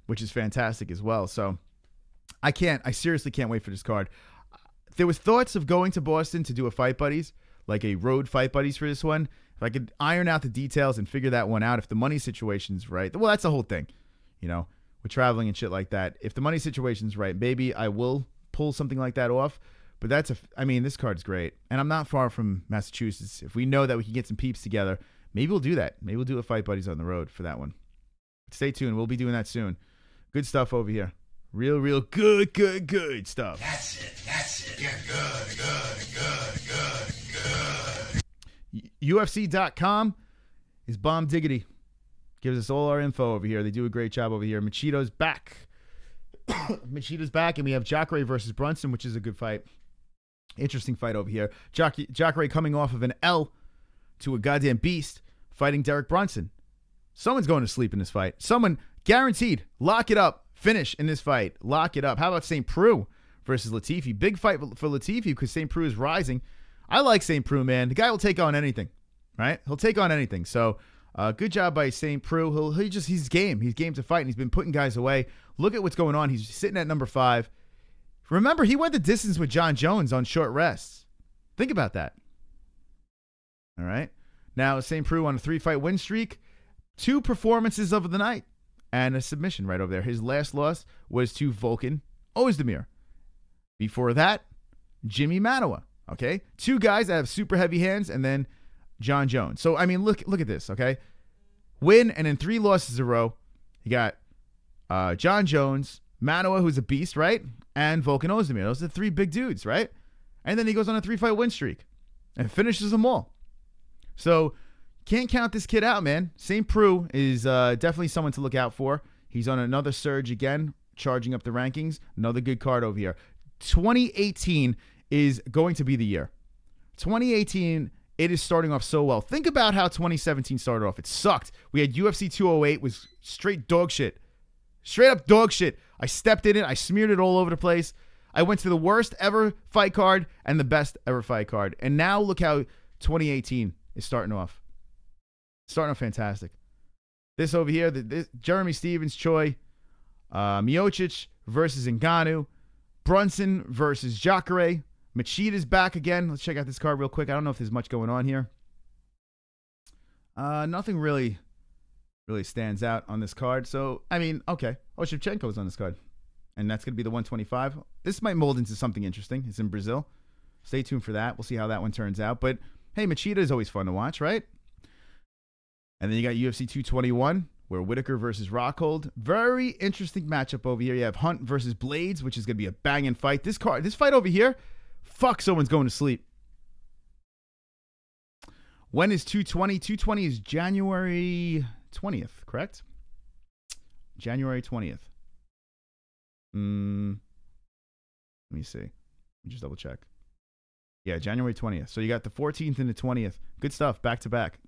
which is fantastic as well. So I seriously can't wait for this card. There was thoughts of going to Boston to do a Fight Buddies, like a road Fight Buddies for this one. If I could iron out the details and figure that one out, if the money situation's right. Well, that's the whole thing, you know, with traveling and shit like that. If the money situation's right, maybe I will pull something like that off. But I mean, this card's great. And I'm not far from Massachusetts. If we know that we can get some peeps together, maybe we'll do that. Maybe we'll do a Fight Buddies on the road for that one. Stay tuned. We'll be doing that soon. Good stuff over here. Real good stuff. That's it. Yeah, good. UFC.com is bomb diggity. Gives us all our info over here. They do a great job over here. Machido's back. Machido's back, and we have Jacare versus Brunson, which is a good fight. Interesting fight over here. Jacare coming off of an L to a goddamn beast, fighting Derek Brunson. Someone's going to sleep in this fight. Someone guaranteed. Lock it up. Finish in this fight. Lock it up. How about St. Preux versus Latifi? Big fight for Latifi because St. Preux is rising. I like St. Preux, man. The guy will take on anything, right? He'll take on anything. So good job by St. Preux. He's game. He's game to fight, and he's been putting guys away. Look at what's going on. He's sitting at number 5. Remember, he went the distance with John Jones on short rests. Think about that. All right. Now, St. Preux on a 3-fight win streak. 2 performances of the night. And a submission right over there. His last loss was to Volkan Ozdemir. Before that, Jimmy Manuwa. Okay? 2 guys that have super heavy hands, and then John Jones. So, I mean, look at this, okay? Win, and then 3 losses in a row. You got John Jones, Manuwa, who's a beast, right? And Volkan Ozdemir. Those are the 3 big dudes, right? And then he goes on a 3-fight win streak and finishes them all. So can't count this kid out, man. St. Preux is definitely someone to look out for. He's on another surge again, charging up the rankings. Another good card over here. 2018 is going to be the year. 2018, it is starting off so well. Think about how 2017 started off. It sucked. We had UFC 208, was straight dog shit. Straight up dog shit. I stepped in it. I smeared it all over the place. I went to the worst ever fight card and the best ever fight card. And now look how 2018 is starting off. Starting off fantastic. This over here, this Jeremy Stevens, Choi, Miocic versus Ngannou, Brunson versus Jacare. Machida's back again. Let's check out this card real quick. I don't know if there's much going on here. Nothing really stands out on this card. So, I mean, okay. Oshevchenko's on this card. And that's going to be the 125. This might mold into something interesting. It's in Brazil. Stay tuned for that. We'll see how that one turns out. But, hey, Machida is always fun to watch, right? And then you got UFC 221, where Whitaker versus Rockhold. Very interesting matchup over here. You have Hunt versus Blades, which is going to be a banging fight. This fight over here, fuck, someone's going to sleep. When is 220? 220 is January 20th, correct? January 20th. Let me see. Let me just double check. Yeah, January 20th. So you got the 14th and the 20th. Good stuff, back-to-back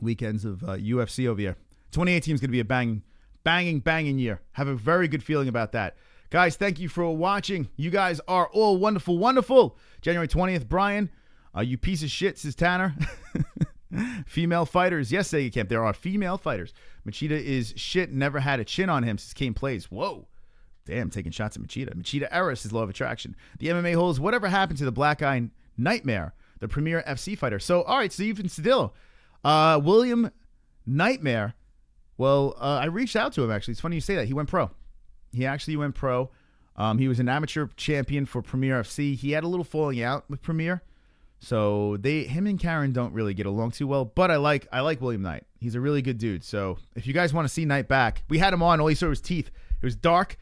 weekends of UFC over here. 2018 is going to be a banging year. Have a very good feeling about that. Guys, thank you for watching. You guys are all wonderful, wonderful. January 20th, Brian. You piece of shit, says Tanner. Female fighters. Yes, Sega Camp. There are female fighters. Machida is shit. Never had a chin on him since Kane plays. Whoa. Damn, taking shots at Machida. Machida Eris is law of attraction. The MMA-Holes. Whatever happened to the Black Eye Nightmare, the premier FC fighter? So, all right, Steve and Cedillo. William Nightmare. Well, I reached out to him, actually. It's funny you say that. He went pro. He actually went pro. He was an amateur champion for Premier FC. He had a little falling out with Premier. So him and Karen don't really get along too well. But I like William Knight. He's a really good dude. So if you guys want to see Knight back, we had him on. All he saw was teeth. It was dark,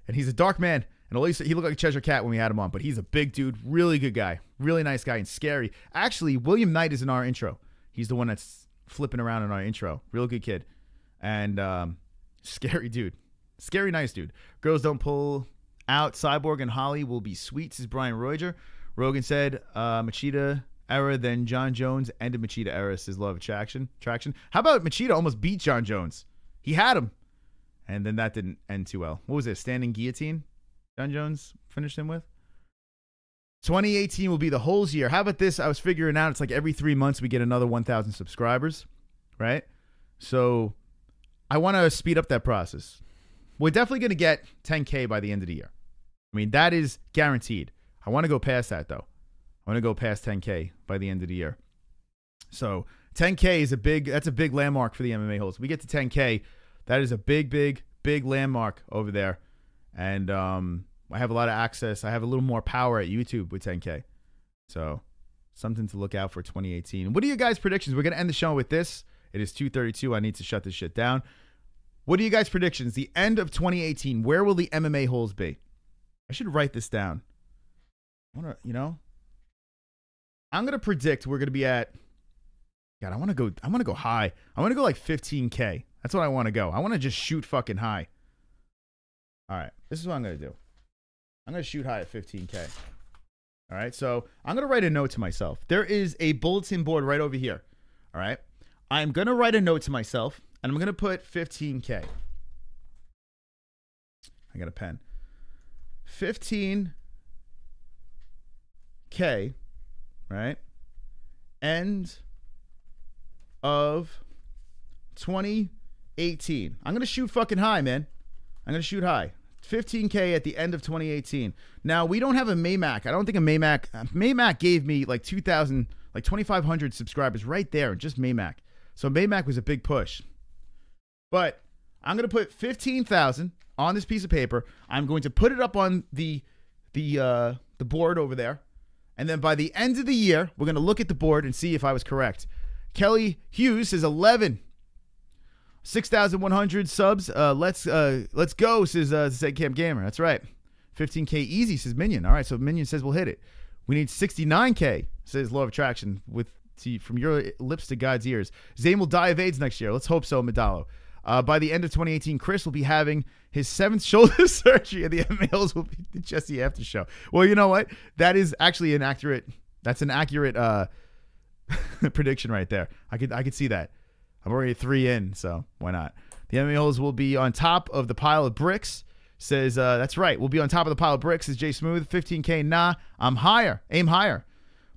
and he's a dark man. And all he looked like a Cheshire Cat when we had him on. But he's a big dude, really good guy, really nice guy, and scary. Actually, William Knight is in our intro. He's the one that's flipping around in our intro. Real good kid. And scary dude. Scary nice dude. Girls don't pull out. Cyborg and Holly will be sweet, says Brian Roger. Rogan said Machida era, then John Jones ended Machida era, says Law of Attraction. How about Machida almost beat John Jones? He had him. And then that didn't end too well. What was it? Standing guillotine? John Jones finished him with? 2018 will be the Holes year. How about this? I was figuring out it's like every 3 months we get another 1,000 subscribers, right? So I want to speed up that process. We're definitely going to get 10K by the end of the year. I mean, that is guaranteed. I want to go past that, though. I want to go past 10K by the end of the year. So 10K is that's a big landmark for the MMA-Holes. We get to 10K, that is a big landmark over there. And I have a lot of access. I have a little more power at YouTube with 10K. So something to look out for 2018. What are your guys' predictions? We're going to end the show with this. It is 2:32. I need to shut this shit down. What are you guys' predictions? The end of 2018, where will the MMA-Holes be? I should write this down. I'm going to predict we're going to be at, God, I want to go high. I want to go like 15K. That's what I want to go. I want to just shoot fucking high. All right. This is what I'm going to do. I'm going to shoot high at 15K. All right. So I'm going to write a note to myself. There is a bulletin board right over here. All right. I'm going to write a note to myself, and I'm going to put 15K. I got a pen. 15K, right? End of 2018. I'm going to shoot fucking high, man. I'm going to shoot high. 15K at the end of 2018. Now, we don't have a Maymac. I don't think a Maymac gave me like 2,000, like 2,500 subscribers right there, just Maymac. So Maymac was a big push. But I'm going to put 15,000 on this piece of paper. I'm going to put it up on the board over there. And then by the end of the year, we're going to look at the board and see if I was correct. Kelly Hughes says 11. 6,100 subs. Let's go, says Zed Camp Gamer. That's right. 15K easy, says Minion. All right, so Minion says we'll hit it. We need 69K, says Law of Attraction, with from your lips to God's ears. Zayn will die of AIDS next year. Let's hope so, Medallo. By the end of 2018, Chris will be having his 7th shoulder surgery, and the MMA-Holes will be the Jessie after show. Well, you know what? That is actually an accurate prediction right there. I could see that. I'm already 3 in, so why not? The MMA-Holes will be on top of the pile of bricks. Says, that's right. We'll be on top of the pile of bricks, says Jay Smooth. 15K, nah. I'm higher. Aim higher.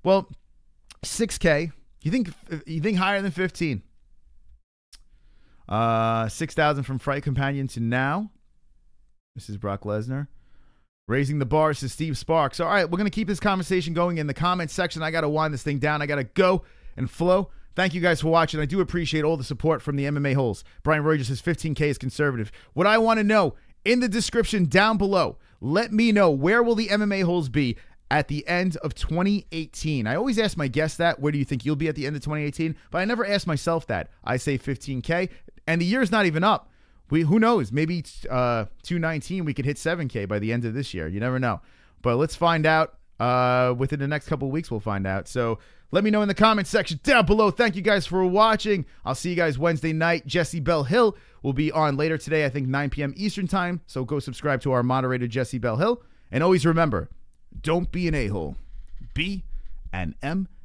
Well, 6K. You think higher than 15? 6,000 from Fright Companion to now. This is Brock Lesnar. Raising the bar, says Steve Sparks. All right, we're going to keep this conversation going in the comments section. I got to wind this thing down. I got to go and flow. Thank you guys for watching. I do appreciate all the support from the MMA-Holes. Brian Rogers says 15K is conservative. What I want to know, in the description down below, let me know, where will the MMA-Holes be at the end of 2018? I always ask my guests that. Where do you think you'll be at the end of 2018? But I never ask myself that. I say 15K, and the year's not even up. Who knows? Maybe 219 we could hit 7K by the end of this year. You never know. But let's find out. Within the next couple of weeks, we'll find out. So let me know in the comments section down below. Thank you guys for watching. I'll see you guys Wednesday night. Jessie Belle Hill will be on later today, I think 9 p.m. Eastern time. So go subscribe to our moderator, Jessie Belle Hill. And always remember, don't be an a-hole. Be an MMA-hole.